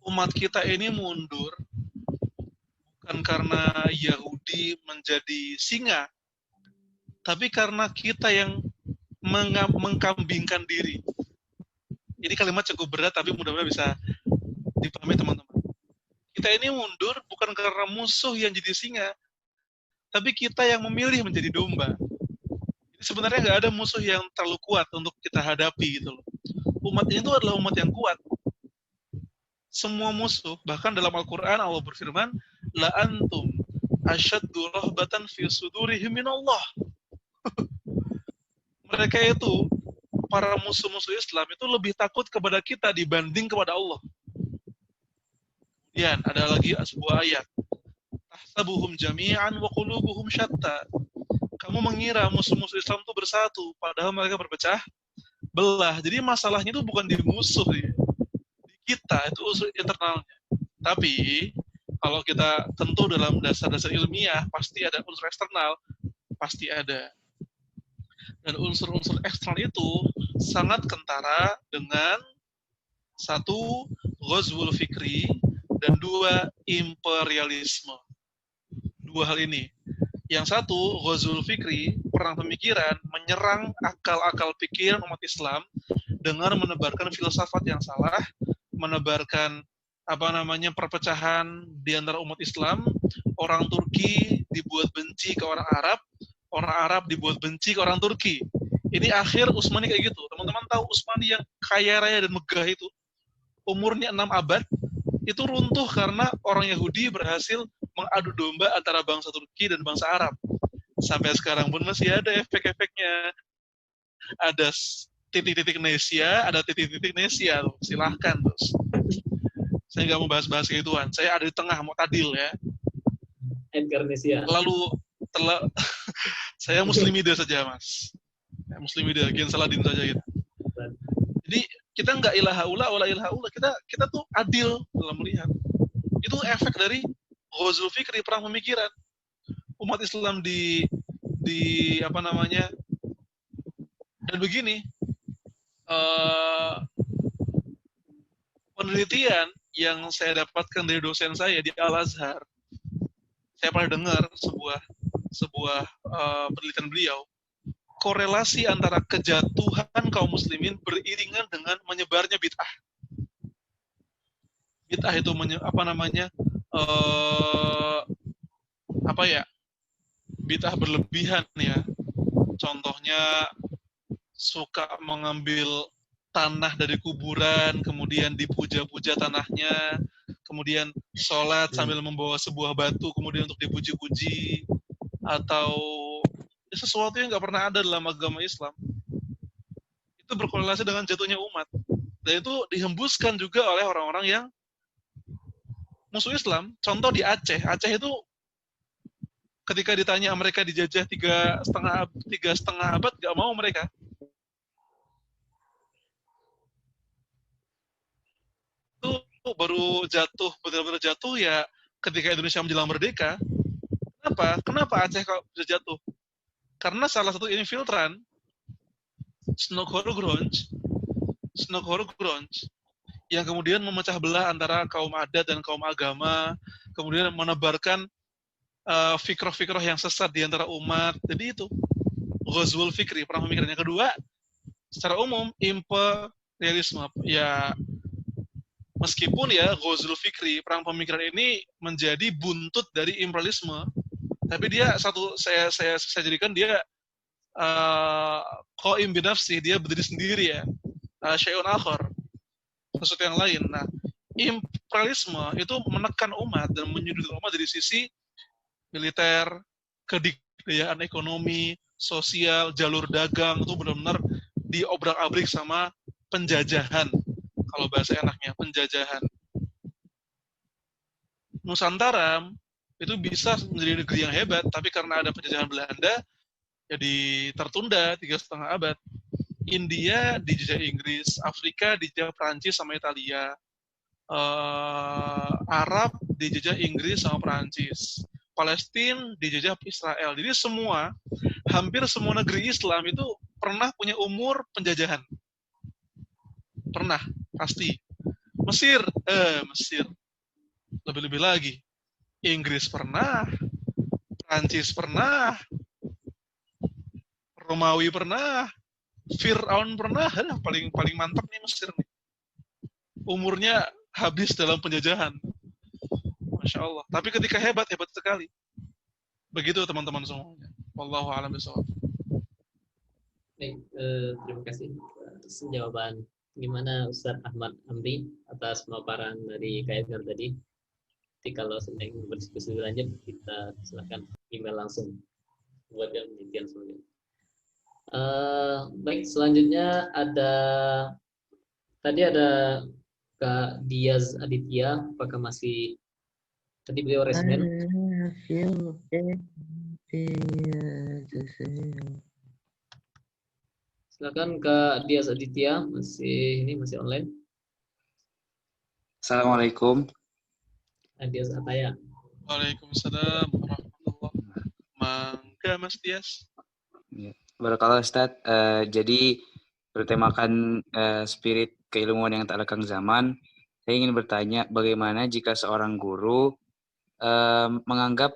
umat kita ini mundur bukan karena Yahudi menjadi singa, tapi karena kita yang mengkambingkan diri. Ini kalimat cukup berat, tapi mudah-mudahan bisa dipahami teman-teman. Kita ini mundur bukan karena musuh yang jadi singa, tapi kita yang memilih menjadi domba. Jadi sebenarnya nggak ada musuh yang terlalu kuat untuk kita hadapi gitu loh. Umat ini tuh adalah umat yang kuat. Semua musuh, bahkan dalam Al-Quran Allah berfirman, la antum asyaddu rahbatan fi sudurihim minallah. Mereka itu, para musuh-musuh Islam itu lebih takut kepada kita dibanding kepada Allah. Kemudian ada lagi sebuah ayat, tahsabuhum jami'an wa qulubuhum syatta. Kamu mengira musuh-musuh Islam itu bersatu, padahal mereka berpecah belah. Jadi masalahnya itu bukan di musuh, di kita, itu unsur internalnya. Tapi kalau kita tentu dalam dasar-dasar ilmiah pasti ada unsur eksternal, pasti ada. Dan unsur-unsur eksternal itu sangat kentara dengan satu, ghazwul fikri, dan dua, imperialisme. Dua hal ini. Yang satu, ghazwul fikri, perang pemikiran, menyerang akal-akal pikiran umat Islam dengan menebarkan filsafat yang salah, menebarkan perpecahan di antara umat Islam. Orang Turki dibuat benci ke orang Arab dibuat benci ke orang Turki. Ini akhir Utsmani kayak gitu. Teman-teman tahu Utsmani yang kaya raya dan megah itu, umurnya 6 abad, itu runtuh karena orang Yahudi berhasil mengadu domba antara bangsa Turki dan bangsa Arab. Sampai sekarang pun masih ada efek-efeknya. Ada titik-titik Nesia, ada titik-titik Nesia. Silahkan terus. Saya nggak mau bahas-bahas kegituan. Saya ada di tengah, mau tadil ya. Enkarnesia. Lalu saya muslimide saja, Mas. Ya, muslimide, Gen Saladin saja gitu. Jadi kita nggak ilaha ula, wala ilaha ula. Kita tuh adil dalam melihat. Itu efek dari ghazwul fikri, perang pemikiran. Umat Islam di dan begini, penelitian yang saya dapatkan dari dosen saya di Al-Azhar, saya pernah dengar sebuah penelitian beliau, korelasi antara kejatuhan kaum muslimin beriringan dengan menyebarnya bid'ah. Bid'ah itu bid'ah berlebihan ya. Contohnya suka mengambil tanah dari kuburan, kemudian dipuja-puja tanahnya, kemudian sholat sambil membawa sebuah batu, kemudian untuk dipuji-puji, atau sesuatu yang nggak pernah ada dalam agama Islam. Itu berkorelasi dengan jatuhnya umat. Dan itu dihembuskan juga oleh orang-orang yang musuh Islam. Contoh di Aceh. Aceh itu ketika ditanya mereka dijajah 3,5 abad, nggak mau mereka. Itu baru jatuh, benar-benar jatuh ya ketika Indonesia menjelang merdeka. Kenapa Aceh kok bisa jatuh? Karena salah satu infiltran, Snokhorugronj, yang kemudian memecah belah antara kaum adat dan kaum agama, kemudian menebarkan fikroh-fikroh yang sesat di antara umat. Jadi itu ghazwul fikri, perang pemikiran. Yang kedua, secara umum imperialisme. Ya, meskipun ya ghazwul fikri, perang pemikiran ini menjadi buntut dari imperialisme, tapi dia saya jadikan dia qaim binafsih, dia berdiri sendiri ya. Syai'un akhar, sesuatu yang lain. Nah, imperialisme itu menekan umat dan menyudutkan umat dari sisi militer, kedikdayaan ekonomi, sosial, jalur dagang, itu benar-benar diobrak-abrik sama penjajahan. Kalau bahasa enaknya, penjajahan. Nusantara itu bisa menjadi negeri yang hebat, tapi karena ada penjajahan Belanda, jadi tertunda 3,5 abad. India dijajah Inggris, Afrika dijajah Prancis sama Italia, Arab dijajah Inggris sama Prancis, Palestina dijajah Israel. Jadi hampir semua negeri Islam itu pernah punya umur penjajahan. Pernah, pasti. Mesir. Lebih-lebih lagi. Inggris pernah, Prancis pernah, Romawi pernah, Fir'aun pernah. Paling mantap nih Mesir nih. Umurnya habis dalam penjajahan. Masya Allah. Tapi ketika hebat sekali. Begitu teman-teman semuanya. Wallahu a'lam bishawab. Baik, terima kasih atas jawaban. Gimana Ustadz Ahmad Amri atas pemaparan dari Kak Edgar tadi? Jadi kalau sedang berdiskusi lanjut, kita silakan email langsung buat yang penelitian selanjutnya. Baik, selanjutnya tadi ada Kak Diaz Aditya, apakah masih tadi beliau resmen? Silakan Kak Diaz Aditya, masih online. Assalamualaikum. Diaz Ataya. Waalaikumsalam warahmatullahi. Mangga Mas Dias. Barakallah Ustaz. Jadi bertemakan spirit keilmuan yang tak lekang zaman, saya ingin bertanya bagaimana jika seorang guru menganggap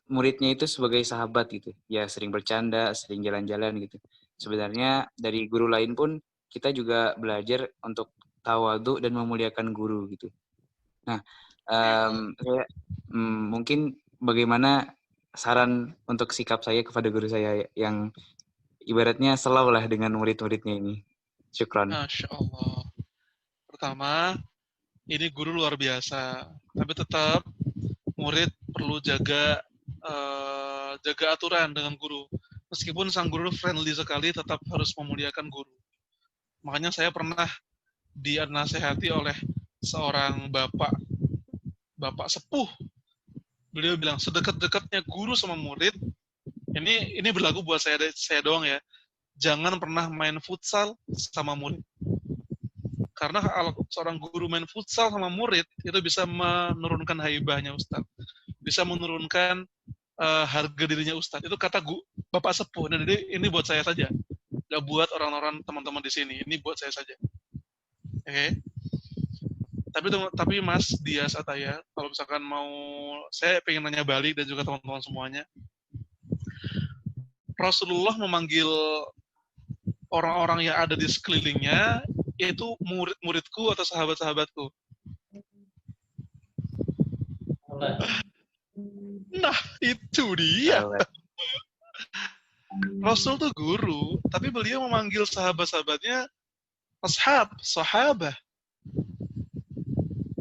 muridnya itu sebagai sahabat gitu, ya sering bercanda, sering jalan-jalan gitu. Sebenarnya dari guru lain pun kita juga belajar untuk tawadhu dan memuliakan guru gitu. Nah, mungkin bagaimana saran untuk sikap saya kepada guru saya yang ibaratnya selalu lah dengan murid-muridnya ini. Syukran. Masya Allah. Pertama, ini guru luar biasa. Tapi tetap murid perlu jaga aturan dengan guru. Meskipun sang guru friendly sekali, tetap harus memuliakan guru. Makanya saya pernah dinasehati oleh seorang bapak sepuh. Beliau bilang, sedekat-dekatnya guru sama murid, ini berlaku buat saya doang ya, jangan pernah main futsal sama murid. Karena kalau seorang guru main futsal sama murid, itu bisa menurunkan haibahnya Ustaz. Bisa menurunkan harga dirinya Ustaz. Itu kata bapak sepuh. Dan ini buat saya saja. Gak buat orang-orang teman-teman di sini. Ini buat saya saja. Oke. Tapi Mas Dias Ataya, kalau misalkan saya pengen nanya balik dan juga teman-teman semuanya. Rasulullah memanggil orang-orang yang ada di sekelilingnya, yaitu murid-muridku atau sahabat-sahabatku. Nah, itu dia. Rasul tuh guru, tapi beliau memanggil sahabat-sahabatnya sahabah.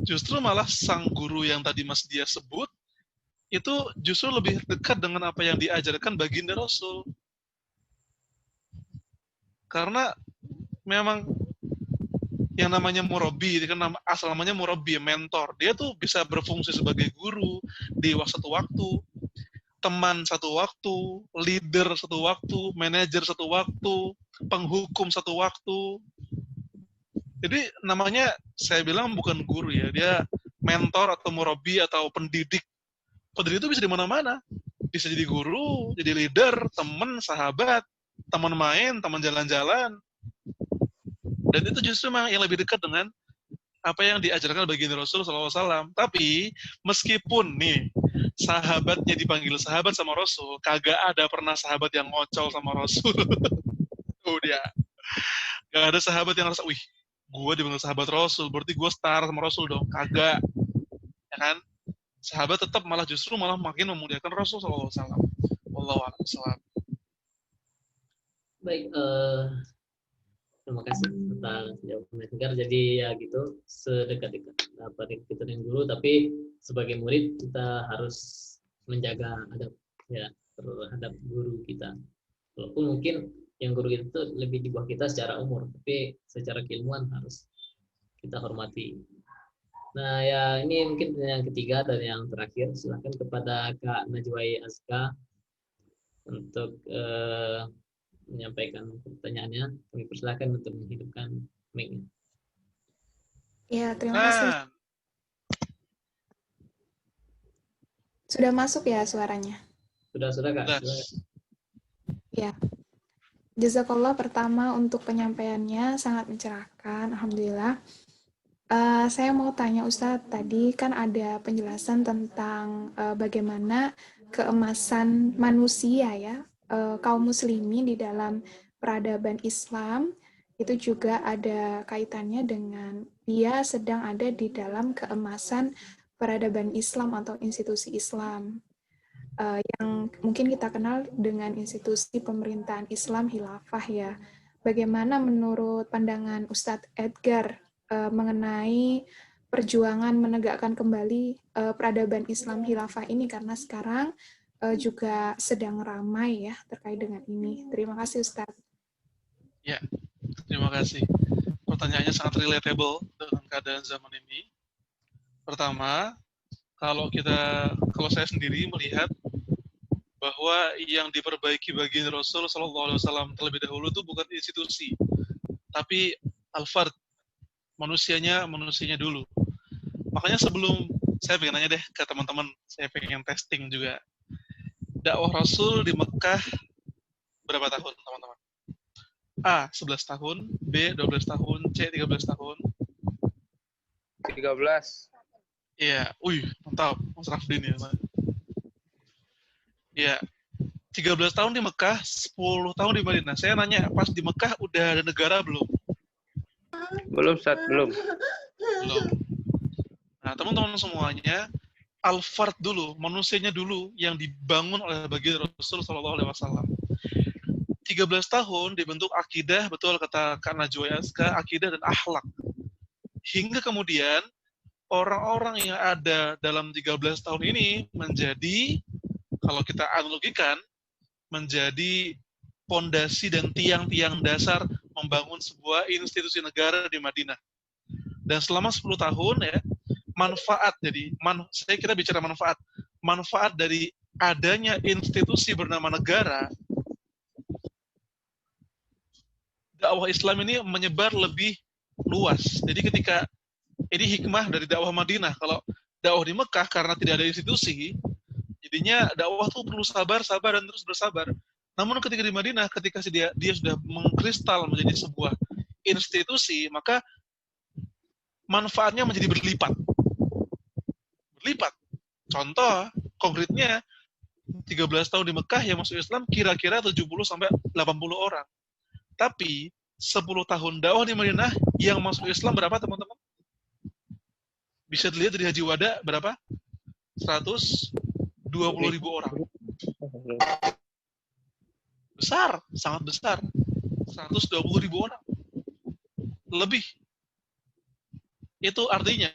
Justru malah sang guru yang tadi Mas Dia sebut, itu justru lebih dekat dengan apa yang diajarkan baginda Rasul. Karena memang yang namanya murabi, kan asal namanya murabi, mentor. Dia tuh bisa berfungsi sebagai guru di satu waktu, teman satu waktu, leader satu waktu, manajer satu waktu, penghukum satu waktu. Jadi namanya saya bilang bukan guru ya, dia mentor atau murabi atau pendidik. Pendidik itu bisa di mana-mana. Bisa jadi guru, jadi leader, teman, sahabat, teman main, teman jalan-jalan. Dan itu justru memang yang lebih dekat dengan apa yang diajarkan baginda Rasul SAW. Tapi meskipun nih sahabatnya dipanggil sahabat sama Rasul, kagak ada pernah sahabat yang ngocol sama Rasul. Tuh dia. Gak ada sahabat yang rasa, wih, gue dipanggil sahabat Rasul, berarti gue setara sama Rasul dong. Kagak. Ya kan? Sahabat tetap justru makin memuliakan Rasul SAW. Wallahu a'lam bishawab. Baik, terima kasih atas jawaban Edgar. Jadi ya gitu, sedekat-dekat kita dengan guru, tapi sebagai murid kita harus menjaga adab ya terhadap guru kita. Walaupun mungkin yang guru itu lebih di bawah kita secara umur, tapi secara keilmuan harus kita hormati. Nah ya ini mungkin yang ketiga dan yang terakhir, silakan kepada Kak Najwai Azka untuk menyampaikan pertanyaannya. Kami persilakan untuk menghidupkan mic-nya. Ya, terima kasih. Sudah masuk ya suaranya? Sudah Kak. Ya. Jazakallah pertama untuk penyampaiannya sangat mencerahkan, alhamdulillah. Saya mau tanya Ustadz, tadi kan ada penjelasan tentang bagaimana keemasan manusia ya, kaum muslimin di dalam peradaban Islam, itu juga ada kaitannya dengan dia sedang ada di dalam keemasan peradaban Islam atau institusi Islam yang mungkin kita kenal dengan institusi pemerintahan Islam khilafah ya. Bagaimana menurut pandangan Ustadz Edgar mengenai perjuangan menegakkan kembali peradaban Islam khilafah ini, karena sekarang juga sedang ramai ya terkait dengan ini. Terima kasih Ustadz. Ya, terima kasih. Pertanyaannya sangat relatable dengan keadaan zaman ini. Pertama, kalau saya sendiri melihat bahwa yang diperbaiki bagi Rasul SAW terlebih dahulu itu bukan institusi, tapi al-fard, manusianya dulu. Makanya sebelum saya pengen nanya deh ke teman-teman, saya pengen testing juga. Dakwah Rasul di Mekah berapa tahun, teman-teman? A, 11 tahun, B, 12 tahun, C, 13 tahun. 13. Iya, mantap, Mas Rafdin ya. Iya, 13 tahun di Mekah, 10 tahun di Madinah. Saya nanya, pas di Mekah udah ada negara belum? Belum, Ustaz, belum. Belum. Nah, teman-teman semuanya, al-fard dulu, manusianya dulu yang dibangun oleh baginda Rasul SAW. 13 tahun dibentuk akidah, betul kata Kak Najwa Yaska, akidah dan akhlak. Hingga kemudian orang-orang yang ada dalam 13 tahun ini menjadi, kalau kita analogikan, menjadi pondasi dan tiang-tiang dasar membangun sebuah institusi negara di Madinah. Dan selama 10 tahun ya, manfaat, saya kira bicara manfaat dari adanya institusi bernama negara, dakwah Islam ini menyebar lebih luas. Jadi ketika ini hikmah dari dakwah Madinah, kalau dakwah di Mekah karena tidak ada institusi, jadinya dakwah tuh perlu sabar dan terus bersabar. Namun ketika di Madinah, ketika dia sudah mengkristal menjadi sebuah institusi, maka manfaatnya menjadi berlipat. Contoh konkretnya 13 tahun di Mekah yang masuk Islam kira-kira 70 sampai 80 orang. Tapi 10 tahun dakwah di Madinah yang masuk Islam berapa, teman-teman? Bisa dilihat dari Haji Wada berapa? 120.000 orang. Besar, sangat besar. 120.000 orang. Lebih. Itu artinya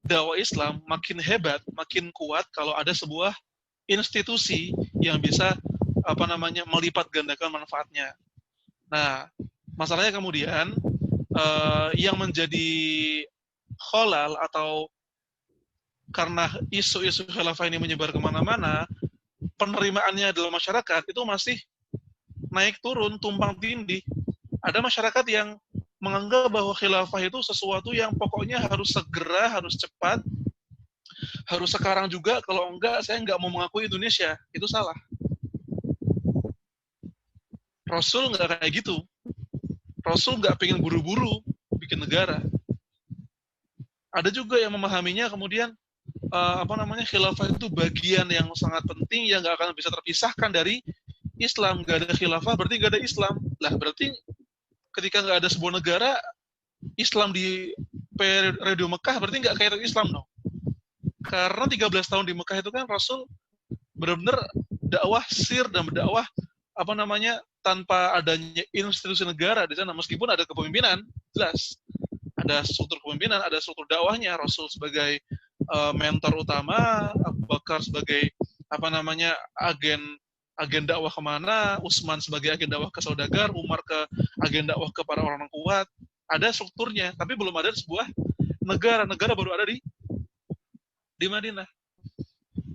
dakwah Islam makin hebat, makin kuat kalau ada sebuah institusi yang bisa melipat gandakan manfaatnya. Nah, masalahnya kemudian yang menjadi kholal atau karena isu-isu khilafah ini menyebar kemana-mana, penerimaannya dalam masyarakat itu masih naik turun, tumpang tindih. Ada masyarakat yang menganggap bahwa khilafah itu sesuatu yang pokoknya harus segera, harus cepat, harus sekarang juga, kalau enggak saya enggak mau mengakui Indonesia. Itu salah. Rasul enggak kayak gitu. Rasul enggak pengen buru-buru bikin negara. Ada juga yang memahaminya kemudian khilafah itu bagian yang sangat penting yang enggak akan bisa terpisahkan dari Islam. Enggak ada khilafah berarti enggak ada Islam. Lah berarti ketika nggak ada sebuah negara, Islam di periode Mekah berarti nggak kayak Islam dong. Karena 13 tahun di Mekah itu kan Rasul benar-benar dakwah sir dan berdakwah tanpa adanya institusi negara di sana, meskipun ada kepemimpinan, jelas. Ada struktur kepemimpinan, ada struktur dakwahnya, Rasul sebagai mentor utama, Abu Bakar sebagai agen dakwah kemana, Utsman sebagai agen dakwah ke saudagar, Umar ke agen dakwah ke para orang kuat. Ada strukturnya, tapi belum ada sebuah negara baru ada di Madinah.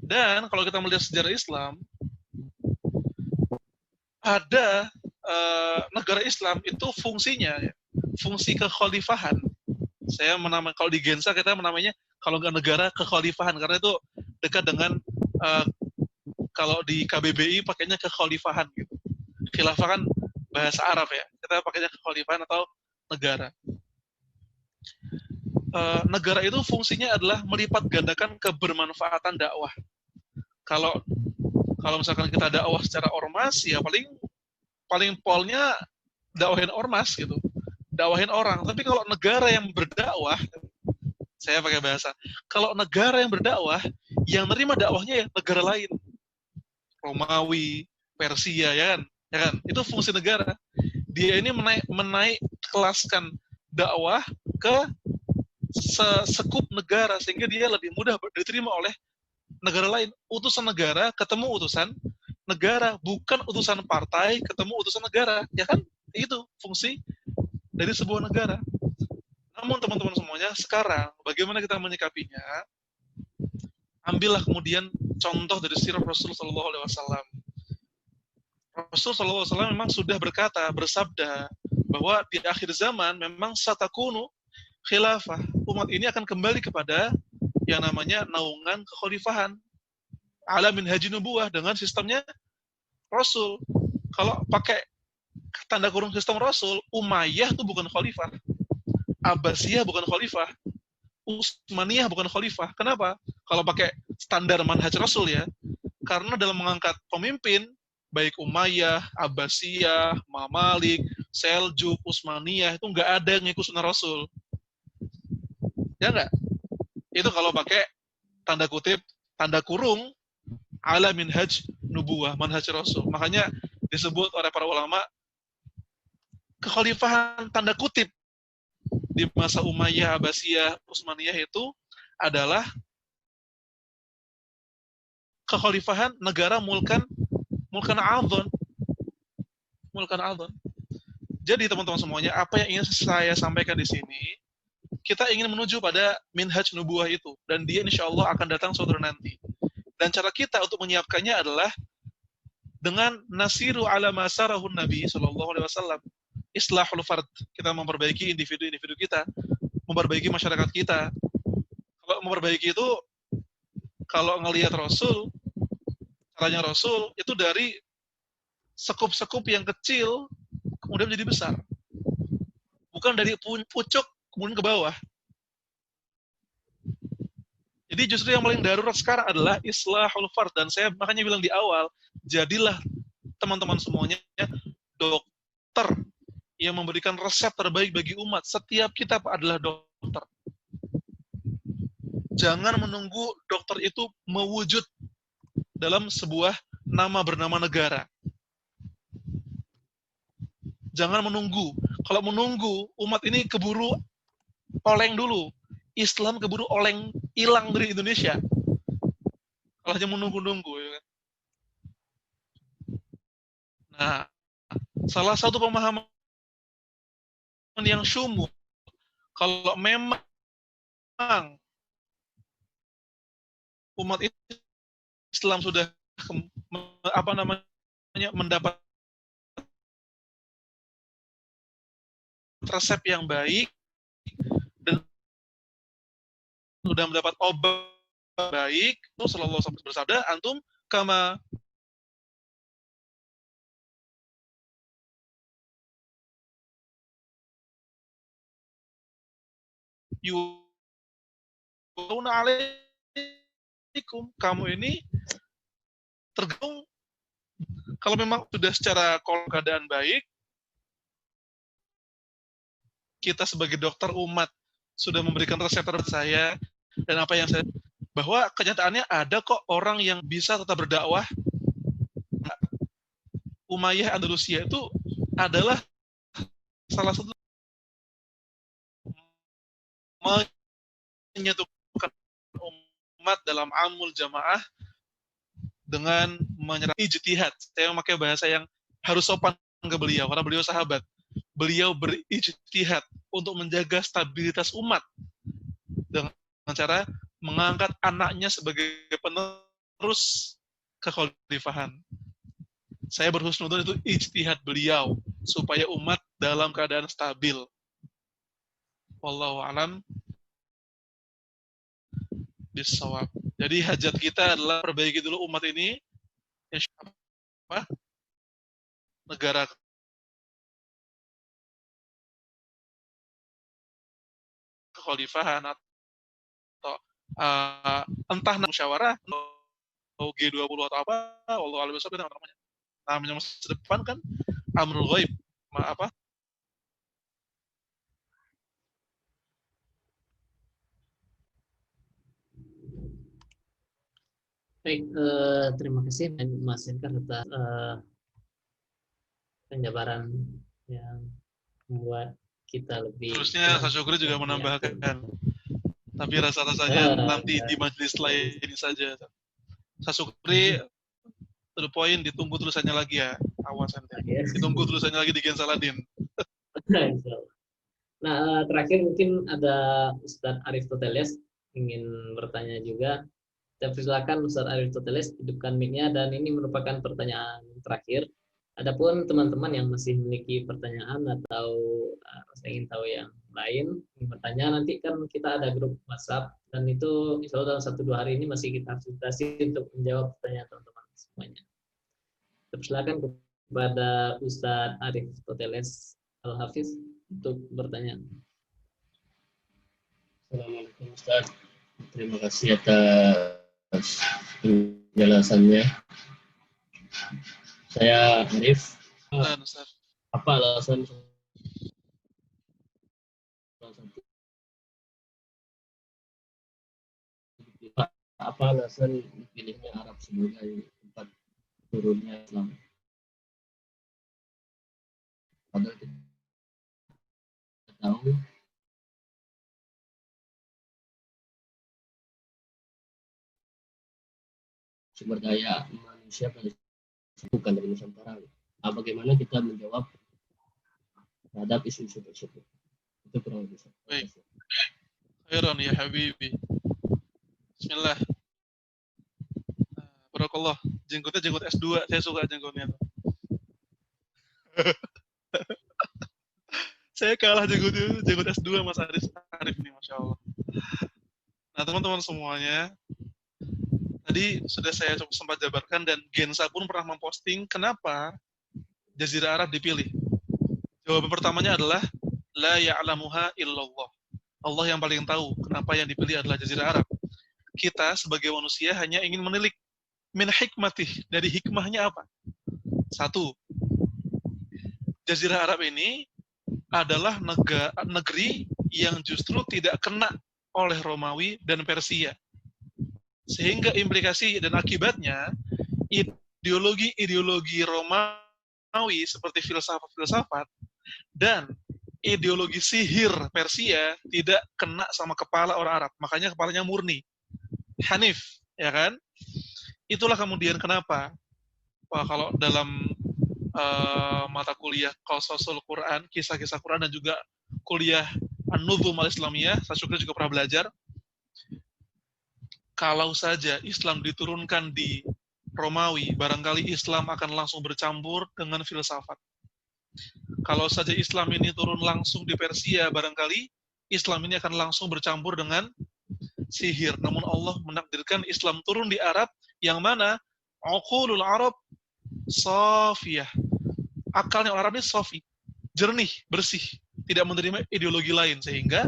Dan kalau kita melihat sejarah Islam, ada negara Islam itu fungsinya, fungsi kekhalifahan. Saya kalau di Gensa kita menamanya, kalau nggak negara, kekhalifahan, karena itu dekat dengan kalau di KBBI pakainya kekhalifahan gitu. Khilafah kan bahasa Arab ya. Kita pakainya kekhalifahan atau negara. Negara itu fungsinya adalah melipat gandakan kebermanfaatan dakwah. Kalau misalkan kita dakwah secara ormas, ya paling polnya dakwahin ormas gitu. Dakwahin orang. Tapi kalau negara yang berdakwah, Saya pakai bahasa. Kalau negara yang berdakwah, yang nerima dakwahnya ya negara lain. Romawi, Persia, ya kan? Ya kan? Itu fungsi negara. Dia ini menaik kelaskan dakwah ke sekup negara sehingga dia lebih mudah diterima oleh negara lain. Utusan negara ketemu utusan negara, bukan utusan partai ketemu utusan negara, ya kan? Itu fungsi dari sebuah negara. Namun teman-teman semuanya, sekarang bagaimana kita menyikapinya? Ambillah kemudian contoh dari sirah Rasul Shallallahu Alaihi Wasallam. Rasul Shallallahu Alaihi Wasallam memang sudah bersabda bahwa di akhir zaman memang satakunu khilafah. Umat ini akan kembali kepada yang namanya naungan kekhalifahan. Ala minhaji nubuwah dengan sistemnya Rasul. Kalau pakai tanda kurung sistem Rasul, Umayyah itu bukan khalifah. Abbasiyah bukan khalifah. Utsmaniyah bukan khalifah. Kenapa? Kalau pakai standar manhaj Rasul ya. Karena dalam mengangkat pemimpin, baik Umayyah, Abbasiyah, Mamalik, Seljuk, Utsmaniyah, itu nggak ada yang ngikut sunnah Rasul. Ya nggak? Itu kalau pakai tanda kutip, tanda kurung, ala minhaj nubuwah, manhaj Rasul. Makanya disebut oleh para ulama kekhalifahan tanda kutip di masa Umayyah, Abbasiyah, Utsmaniyah itu adalah kekhalifahan negara mulkan adzon. Mulkan adzon. Jadi teman-teman semuanya, apa yang ingin saya sampaikan di sini, kita ingin menuju pada minhaj nubuwah itu, dan dia insya Allah akan datang suatu nanti. Dan cara kita untuk menyiapkannya adalah dengan nasiru ala masarahun Nabi Sallallahu Alaihi Wasallam, islahul fard. Kita memperbaiki individu-individu kita, memperbaiki masyarakat kita. Kalau memperbaiki itu, kalau ngelihat Rasul, caranya Rasul itu dari sekup-sekup yang kecil kemudian menjadi besar, bukan dari pucuk kemudian ke bawah. Jadi justru yang paling darurat sekarang adalah islahul fard. Dan saya makanya bilang di awal, jadilah teman-teman semuanya dokter yang memberikan resep terbaik bagi umat. Setiap kita adalah dokter. Jangan menunggu dokter itu mewujud dalam sebuah nama bernama negara. Jangan menunggu. Kalau menunggu, umat ini keburu oleng dulu. Islam keburu oleng, hilang dari Indonesia. Kalau hanya menunggu-nunggu. Ya kan? Nah, salah satu pemahaman yang syumuh, kalau memang umat Islam sudah mendapat resep yang baik dan sudah mendapat obat baik, itu Sallallahu Alaihi Wasallam bersabda, antum kama yu'una alaikum, kamu ini tergantung. Kalau memang sudah secara keadaan baik, kita sebagai dokter umat sudah memberikan resep terhadap saya dan apa yang saya, bahwa kenyataannya ada kok orang yang bisa tetap berdakwah. Umayyah Andalusia itu adalah salah satu menyatukan umat dalam amul jamaah dengan menyerap ijtihad. Saya memakai bahasa yang harus sopan ke beliau, karena beliau sahabat. Beliau berijtihad untuk menjaga stabilitas umat dengan cara mengangkat anaknya sebagai penerus kekhalifahan. Saya berhusnudzon itu ijtihad beliau supaya umat dalam keadaan stabil. Wallahu a'lam bissawab. Jadi hajat kita adalah perbaiki dulu umat ini, negara kekhalifahan atau entah musyawarah atau G20 atau apa, Allah alam bisawab, namanya masa depan kan amrul ghaib, Baik, terima kasih Mas Hendra atas penjabaran yang membuat kita lebih. Terusnya Kak Syukri juga menambahkan, tapi rasa-rasanya nanti di majelis lain saja. Kak Syukri, to the point, ditunggu tulisannya lagi ya, awas nanti. Ditunggu tulisannya lagi di Gen Saladin. Nah, terakhir mungkin ada Ustadz Aristoteles ingin bertanya juga. Saya persilakan Ustadz Aristoteles hidupkan mic-nya, dan ini merupakan pertanyaan terakhir. Adapun teman-teman yang masih memiliki pertanyaan atau rasa ingin tahu yang lain, ingin bertanya, nanti kan kita ada grup WhatsApp, dan itu insya Allah dalam 1-2 hari ini masih kita fasilitasi untuk menjawab pertanyaan teman-teman semuanya. Persilakan kepada Ustadz Aristoteles Al-Hafiz untuk bertanya. Assalamualaikum Ustaz. Terima kasih atas penjelasannya. Saya Arif. Apa alasan dipilihnya Arab sebagai tempat turunnya Islam? Padahal kita tahu sumber daya manusia bukan dari Nusantara. Bagaimana kita menjawab terhadap isu-isu tersebut? Itu kurang lebih. Baik. Khairan ya Habibi. Bismillah. Barakallah. Jenggotnya jenggot S2. Saya suka jenggotnya. Saya kalah jenggot S2 Mas Arif ini, Masya Allah. Nah, teman-teman semuanya, tadi sudah saya sempat jabarkan, dan Gensa pun pernah memposting kenapa Jazirah Arab dipilih. Jawaban pertamanya adalah la ya'lamuha illallah. Allah yang paling tahu kenapa yang dipilih adalah Jazirah Arab. Kita sebagai manusia hanya ingin menilik min hikmatih, dari hikmahnya apa? 1. Jazirah Arab ini adalah negeri yang justru tidak kena oleh Romawi dan Persia. Sehingga implikasi dan akibatnya ideologi-ideologi Romawi seperti filsafat-filsafat dan ideologi sihir Persia tidak kena sama kepala orang Arab. Makanya kepalanya murni, Hanif, ya kan? Itulah kemudian kenapa kalau dalam mata kuliah Qasasul Quran, kisah-kisah Quran, dan juga kuliah An-Nuzum Al-Islamiyah, saya juga pernah belajar, kalau saja Islam diturunkan di Romawi, barangkali Islam akan langsung bercampur dengan filsafat. Kalau saja Islam ini turun langsung di Persia, barangkali Islam ini akan langsung bercampur dengan sihir. Namun Allah menakdirkan Islam turun di Arab, yang mana uqulul Arab safiyah. Akalnya orang Arab ini safi, jernih, bersih, tidak menerima ideologi lain, sehingga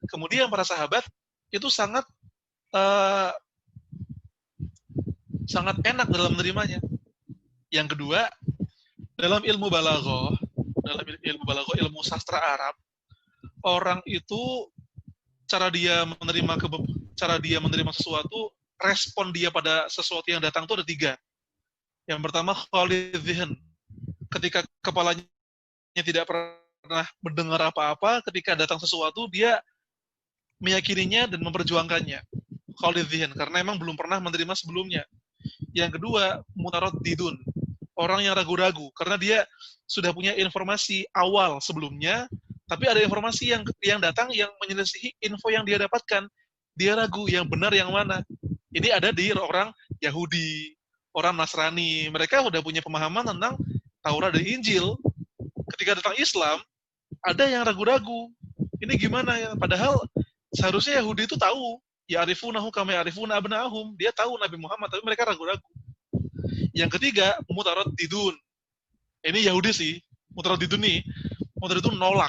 kemudian para sahabat itu sangat enak dalam menerimanya. Yang kedua, dalam ilmu balaghah, ilmu sastra Arab, orang itu cara dia menerima sesuatu, respon dia pada sesuatu yang datang itu ada 3. Yang pertama, khalidh dzihn. Ketika kepalanya tidak pernah mendengar apa-apa, ketika datang sesuatu dia meyakininya dan memperjuangkannya. Khalidh dzihn, karena memang belum pernah menerima sebelumnya. Yang kedua, mutaraddidun. Orang yang ragu-ragu karena dia sudah punya informasi awal sebelumnya, tapi ada informasi yang datang yang menyelisihi info yang dia dapatkan. Dia ragu yang benar yang mana. Ini ada di orang Yahudi, orang Nasrani. Mereka sudah punya pemahaman tentang Taurat dan Injil. Ketika datang Islam, ada yang ragu-ragu. Ini gimana ya? Padahal seharusnya Yahudi itu tahu. Ya'rifunahu kama ya'rifuna abna'ahum. Dia tahu Nabi Muhammad, tapi mereka ragu-ragu. Yang ketiga, mutaraddidun. Ini Yahudi sih. Mutaraddidun nolak.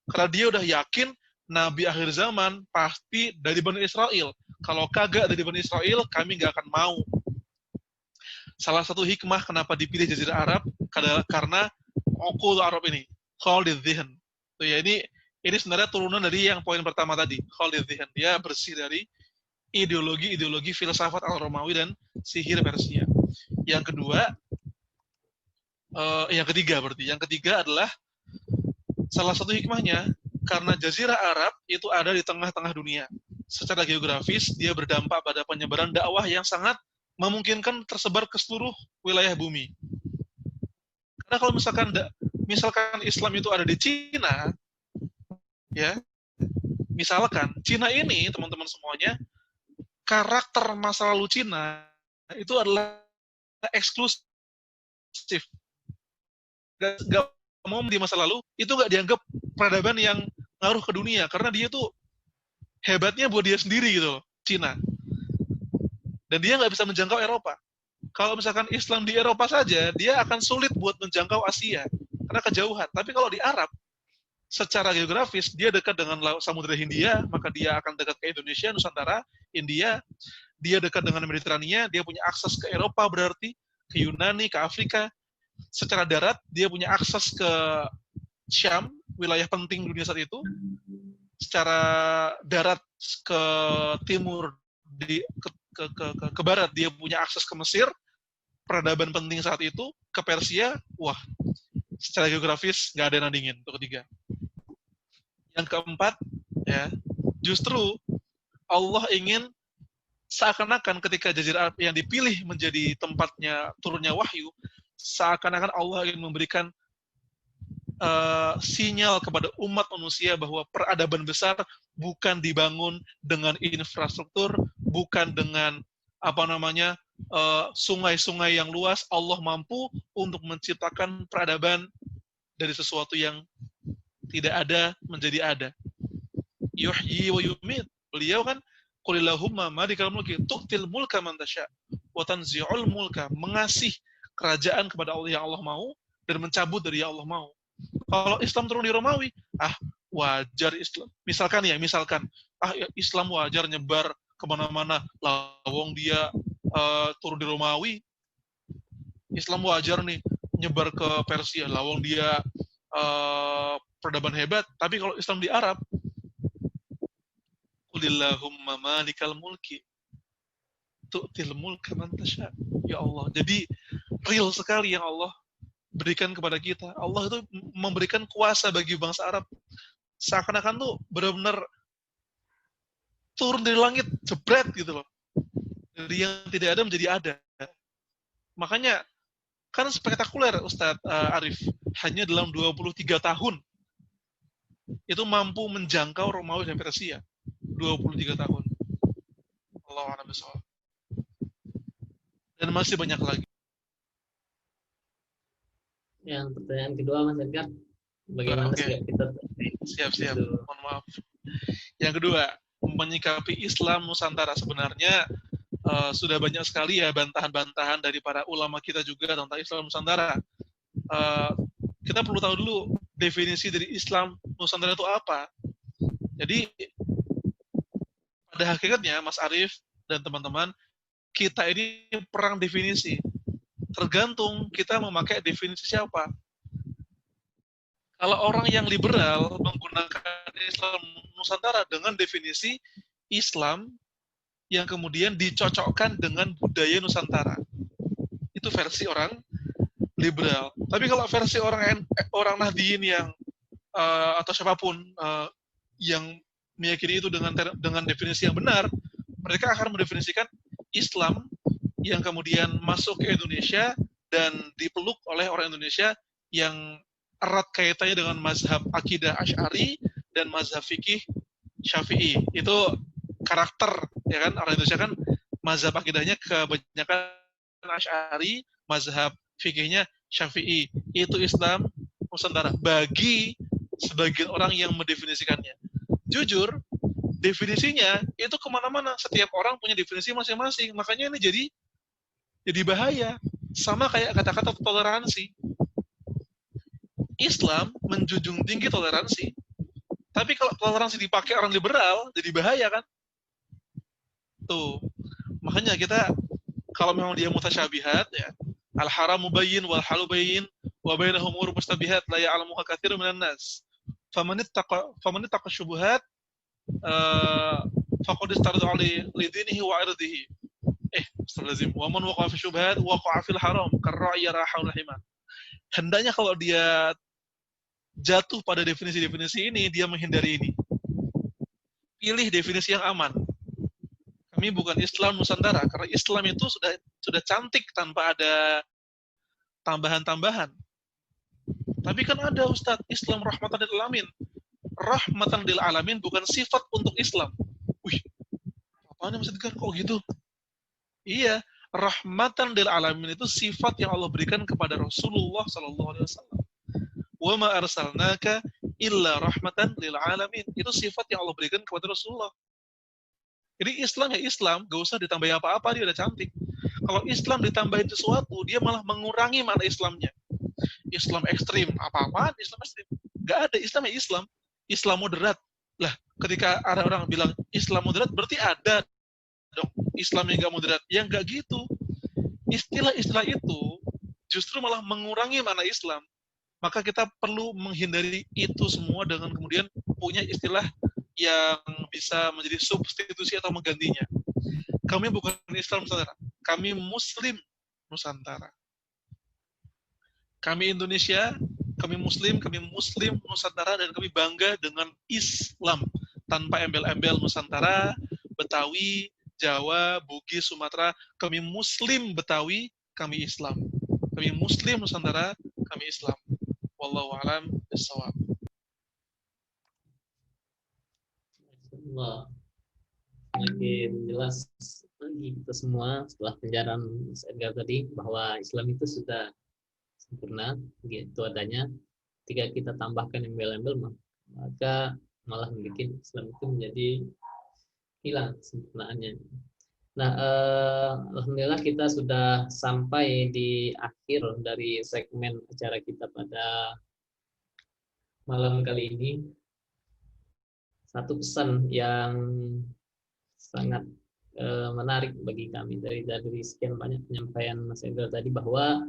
Karena dia udah yakin Nabi akhir zaman pasti dari Bani Israel. Kalau kagak dari Bani Israel, kami nggak akan mau. Salah satu hikmah kenapa dipilih Jazirah Arab karena uqul Arab ini, khalidh dzihn. Ya, ini sebenarnya turunan dari yang poin pertama tadi, khalidh dzihn. Dia bersih dari ideologi filsafat al-Romawi dan sihir Persia. Yang kedua, yang ketiga adalah salah satu hikmahnya karena Jazirah Arab itu ada di tengah-tengah dunia. Secara geografis dia berdampak pada penyebaran dakwah yang sangat memungkinkan tersebar ke seluruh wilayah bumi. Karena kalau misalkan Islam itu ada di Cina, ya, misalkan Cina ini teman-teman semuanya, karakter masa lalu Cina itu adalah eksklusif. Gak mau di masa lalu itu gak dianggap peradaban yang ngaruh ke dunia karena dia tuh hebatnya buat dia sendiri gitu loh, Cina. Dan dia nggak bisa menjangkau Eropa. Kalau misalkan Islam di Eropa saja, dia akan sulit buat menjangkau Asia karena kejauhan. Tapi kalau di Arab, secara geografis dia dekat dengan Samudra Hindia, maka dia akan dekat ke Indonesia, Nusantara, India. Dia dekat dengan Mediterania, dia punya akses ke Eropa berarti, ke Yunani, ke Afrika. Secara darat dia punya akses ke Syam, wilayah penting dunia saat itu. Secara darat ke timur, ke barat dia punya akses ke Mesir, peradaban penting saat itu, ke Persia, wah, secara geografis nggak ada yang nandingin. Itu ketiga. Yang keempat, ya, justru Allah ingin seakan-akan ketika Jazirah Arab yang dipilih menjadi tempatnya turunnya wahyu, seakan-akan Allah ingin memberikan sinyal kepada umat manusia bahwa peradaban besar bukan dibangun dengan infrastruktur, bukan dengan sungai-sungai yang luas. Allah mampu untuk menciptakan peradaban dari sesuatu yang tidak ada menjadi ada. Yuhyi wa yumit. Beliau kan qulillahumma malikal mulki tu'til mulka man tasya wa tanzi'ul mulka, mengasih kerajaan kepada Allah yang Allah mau dan mencabut dari yang Allah mau. Kalau Islam turun di Romawi, wajar Islam. Misalkan Islam wajar nyebar kemana-mana, lawang dia turun di Romawi. Islam wajar nih nyebar ke Persia, lawang dia peradaban hebat. Tapi kalau Islam di Arab, qulillahumma malikal mulki tu'til mulka man tasya. Ya Allah, jadi real sekali yang Allah berikan kepada kita. Allah itu memberikan kuasa bagi bangsa Arab. Seakan-akan tuh benar-benar turun dari langit, jebret gitu loh. Dari yang tidak ada menjadi ada. Makanya, kan spektakuler Ustadz Arif. Hanya dalam 23 tahun, itu mampu menjangkau Romawi dan Persia. 23 tahun. Allahu a'lam bishawab. Dan masih banyak lagi. Yang pertanyaan kedua, Mas Edgar, bagaimana sikap kita? Siap. Mohon maaf. Yang kedua, menyikapi Islam Nusantara. Sebenarnya sudah banyak sekali ya bantahan-bantahan dari para ulama kita juga tentang Islam Nusantara. Kita perlu tahu dulu definisi dari Islam Nusantara itu apa. Jadi pada hakikatnya Mas Arif dan teman-teman, kita ini perang definisi. Tergantung kita memakai definisi siapa. Kalau orang yang liberal menggunakan Islam Nusantara dengan definisi Islam yang kemudian dicocokkan dengan budaya Nusantara. Itu versi orang liberal. Tapi kalau versi orang Nahdliyin yang atau siapapun yang meyakini itu dengan definisi yang benar, mereka akan mendefinisikan Islam yang kemudian masuk ke Indonesia dan dipeluk oleh orang Indonesia yang erat kaitannya dengan mazhab akidah Asy'ari dan mazhab fikih Syafi'i. Itu karakter, ya kan, orang Indonesia kan mazhab akidahnya kebanyakan Asy'ari, mazhab fikihnya Syafi'i. Itu Islam Nusantara bagi sebagian orang yang mendefinisikannya. Jujur, definisinya itu kemana-mana. Setiap orang punya definisi masing-masing. Makanya ini jadi bahaya. Sama kayak kata-kata toleransi. Islam menjunjung tinggi toleransi. Tapi kalau toleransi dipakai orang liberal, jadi bahaya kan? Tuh. Makanya kita, kalau memang dia mutasyabihat, ya, al-haramu bayyin wal halu bayyin wa bainahum umur mustabihat la ya'lamuha katsirun minan nas. Faman ittaqa syubuhat faqad istarada li dinihi wa irdihi. Astagfirullahaladzim. Wa man waqa'a fi syubhat waqa'a fil haram karra'i yar'a haula hima. Hendaknya kalau dia jatuh pada definisi-definisi ini, dia menghindari ini. Pilih definisi yang aman. Kami bukan Islam Nusantara, karena Islam itu sudah cantik tanpa ada tambahan-tambahan. Tapi kan ada Ustadz, Islam rahmatan lil alamin. Rahmatan lil alamin bukan sifat untuk Islam. Wih, apaan Mas Edgar kok gitu? Iya, rahmatan lil alamin itu sifat yang Allah berikan kepada Rasulullah sallallahu alaihi wasallam. Wa ma arsalnaka illa rahmatan lil alamin. Itu sifat yang Allah berikan kepada Rasulullah. Jadi Islam ya Islam, gak usah ditambahin apa-apa, dia udah cantik. Kalau Islam ditambahin sesuatu, dia malah mengurangi makna Islamnya. Islam ekstrim, apa-apaan Islam ekstrim? Gak ada, Islam ya Islam. Islam moderat. Lah, ketika ada orang bilang Islam moderat, berarti ada dong Islam yang gak moderat. Yang gak gitu. Istilah-istilah itu justru malah mengurangi makna Islam. Maka kita perlu menghindari itu semua dengan kemudian punya istilah yang bisa menjadi substitusi atau menggantinya. Kami bukan Islam Nusantara, kami Muslim Nusantara. Kami Indonesia, kami Muslim Nusantara, dan kami bangga dengan Islam tanpa embel-embel Nusantara, Betawi, Jawa, Bugis, Sumatera. Kami Muslim Betawi, kami Islam. Kami Muslim Nusantara, kami Islam. Wallahu a'lam bishawab. Allah. Makin jelas lagi kita semua setelah penjelasan Mas Edgar tadi bahwa Islam itu sudah sempurna, gitu adanya. Ketika kita tambahkan embel-embel, maka malah membuat Islam itu menjadi hilang sempurnaannya. Nah, alhamdulillah kita sudah sampai di akhir dari segmen acara kita pada malam kali ini. Satu pesan yang sangat menarik bagi kami dari sekian banyak penyampaian Mas Edgar tadi, bahwa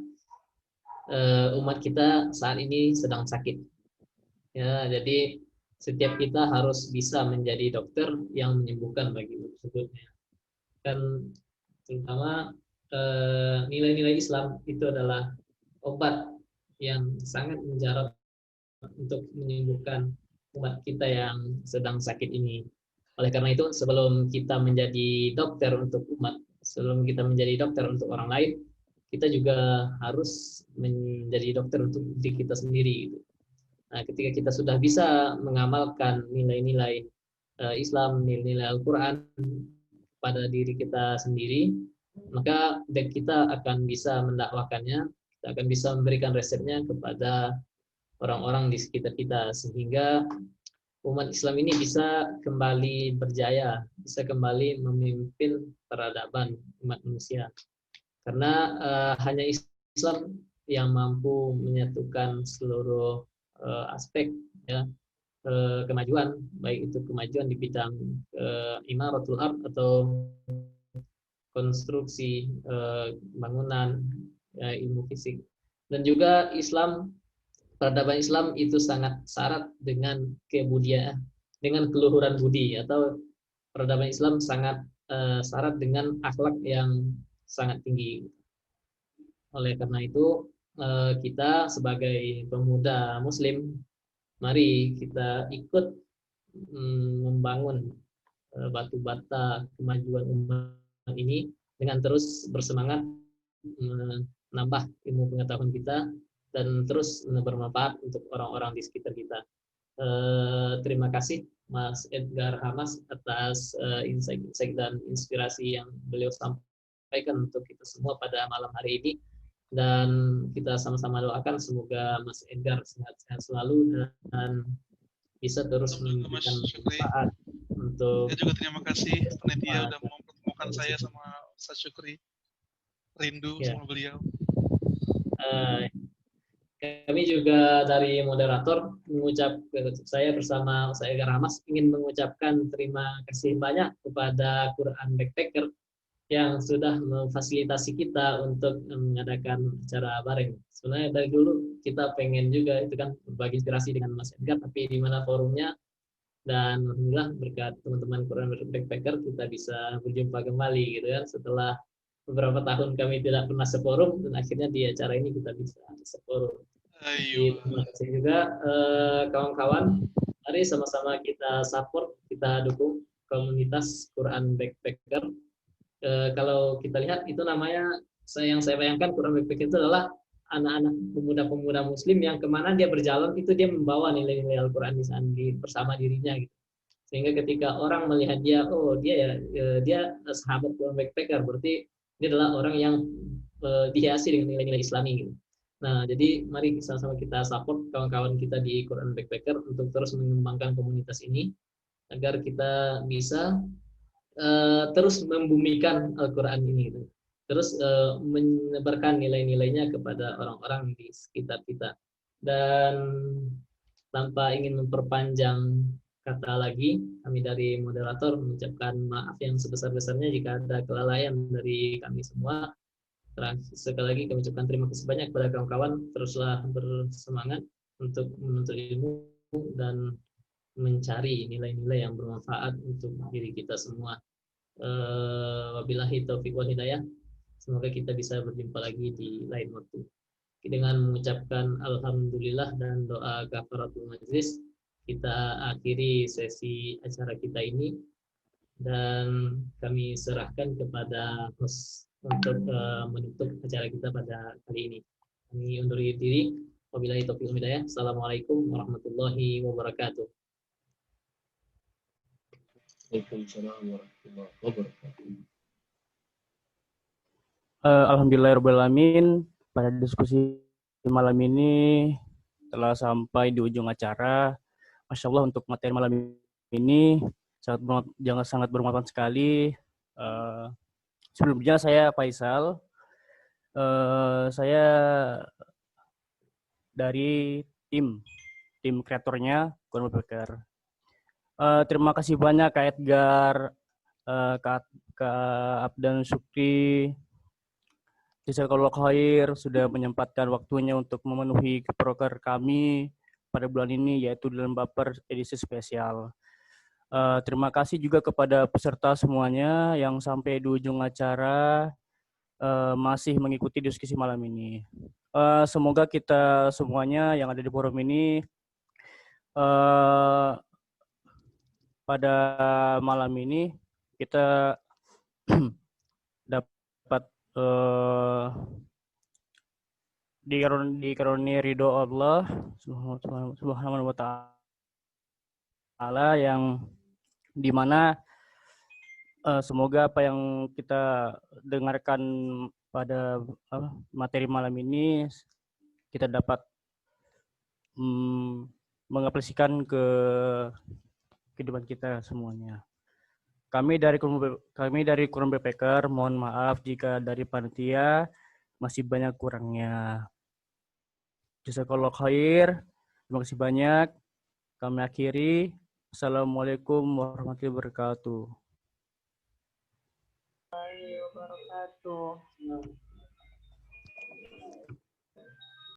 umat kita saat ini sedang sakit. Ya, jadi setiap kita harus bisa menjadi dokter yang menyembuhkan bagi umat tersebutnya. Dan terutama nilai-nilai Islam itu adalah obat yang sangat mujarab untuk menyembuhkan umat kita yang sedang sakit ini. Oleh karena itu, sebelum kita menjadi dokter untuk umat, sebelum kita menjadi dokter untuk orang lain, kita juga harus menjadi dokter untuk diri kita sendiri. Nah, ketika kita sudah bisa mengamalkan nilai-nilai Islam, nilai-nilai Al-Quran pada diri kita sendiri, maka kita akan bisa mendakwakannya, kita akan bisa memberikan resepnya kepada orang-orang di sekitar kita, sehingga umat Islam ini bisa kembali berjaya, bisa kembali memimpin peradaban umat manusia. Karena hanya Islam yang mampu menyatukan seluruh aspek ya, kemajuan, baik itu kemajuan di bidang imaratul ard atau konstruksi bangunan, ilmu fisik, dan juga Islam. Peradaban Islam itu sangat syarat dengan kebudayaan, dengan keluhuran budi, atau peradaban Islam sangat syarat dengan akhlak yang sangat tinggi. Oleh karena itu, kita sebagai pemuda Muslim, mari kita ikut membangun batu bata kemajuan umat ini dengan terus bersemangat menambah ilmu pengetahuan kita dan terus bermanfaat untuk orang-orang di sekitar kita. Terima kasih Mas Edgar Hamas atas insight dan inspirasi yang beliau sampaikan untuk kita semua pada malam hari ini, dan kita sama-sama doakan semoga Mas Edgar sehat-sehat selalu dan bisa terus memberikan manfaat untuk. Saya juga terima kasih panitia sudah mempertemukan saya sama Ustaz Syukri. Rindu sama beliau. Kami juga dari moderator saya bersama Ustaz Edgar Hamas ingin mengucapkan terima kasih banyak kepada Quran Backpacker yang sudah memfasilitasi kita untuk mengadakan acara bareng. Sebenarnya dari dulu kita pengen juga itu kan berbagi inspirasi dengan Mas Edgar, tapi di mana forumnya Dan alhamdulillah berkat teman-teman Quran Backpacker kita bisa berjumpa kembali gitu kan setelah beberapa tahun kami tidak pernah seforum dan akhirnya di acara ini kita bisa seforum. Jadi terima kasih juga kawan-kawan. Mari sama-sama kita support, kita dukung komunitas Quran Backpacker. Kalau kita lihat itu namanya, yang saya bayangkan Quran Backpacker itu adalah anak-anak pemuda-pemuda Muslim yang kemana dia berjalan itu dia membawa nilai-nilai Al-Quran bersama dirinya gitu. Sehingga ketika orang melihat dia, oh dia dia sahabat Quran Backpacker, berarti dia adalah orang yang dihiasi dengan nilai-nilai Islami gitu. Nah, jadi mari sama-sama kita support kawan-kawan kita di Quran Backpacker untuk terus mengembangkan komunitas ini agar kita bisa terus membumikan Al-Quran ini gitu. Terus menyebarkan nilai-nilainya kepada orang-orang di sekitar kita. Dan tanpa ingin memperpanjang kata lagi, kami dari moderator mengucapkan maaf yang sebesar-besarnya jika ada kelalaian dari kami semua. Sekali lagi kami ucapkan terima kasih banyak kepada kawan-kawan. Teruslah bersemangat untuk menuntut ilmu dan mencari nilai-nilai yang bermanfaat untuk diri kita semua. Wabillahi taufiq wal hidayah. Semoga kita bisa berjumpa lagi di lain waktu. Dengan mengucapkan alhamdulillah dan doa kafaratul majlis, kita akhiri sesi acara kita ini dan kami serahkan kepada host untuk menutup acara kita pada kali ini. Kami undur diri. Wabillahi taufiq wal hidayah. Assalamualaikum warahmatullahi wabarakatuh. Waalaikumsalam warahmatullahi wabarakatuh. Alhamdulillahirrahmanirrahim. Pada diskusi malam ini telah sampai di ujung acara. Masya Allah untuk materi malam ini sangat bermanfaat sekali. Sebelumnya saya Faisal. Saya dari tim kreatornya Quran Backpacker. Terima kasih banyak Kak Edgar, Kak Abdan Syukri, Jazakallahu khair sudah menyempatkan waktunya untuk memenuhi proker kami pada bulan ini, yaitu dalam baper edisi spesial. Terima kasih juga kepada peserta semuanya yang sampai di ujung acara masih mengikuti diskusi malam ini. Semoga kita semuanya yang ada di forum ini pada malam ini kita dapat dikaruniai ridho Allah Subhanahu wa Ta'ala yang dimana semoga apa yang kita dengarkan pada materi malam ini kita dapat mengaplikasikan ke kehidupan kita semuanya. Kami dari Quran Backpacker mohon maaf jika dari panitia masih banyak kurangnya. Jazakallahu khair. Terima kasih banyak. Kami akhiri. Assalamualaikum warahmatullahi wabarakatuh. Warahmatullahi wabarakatuh.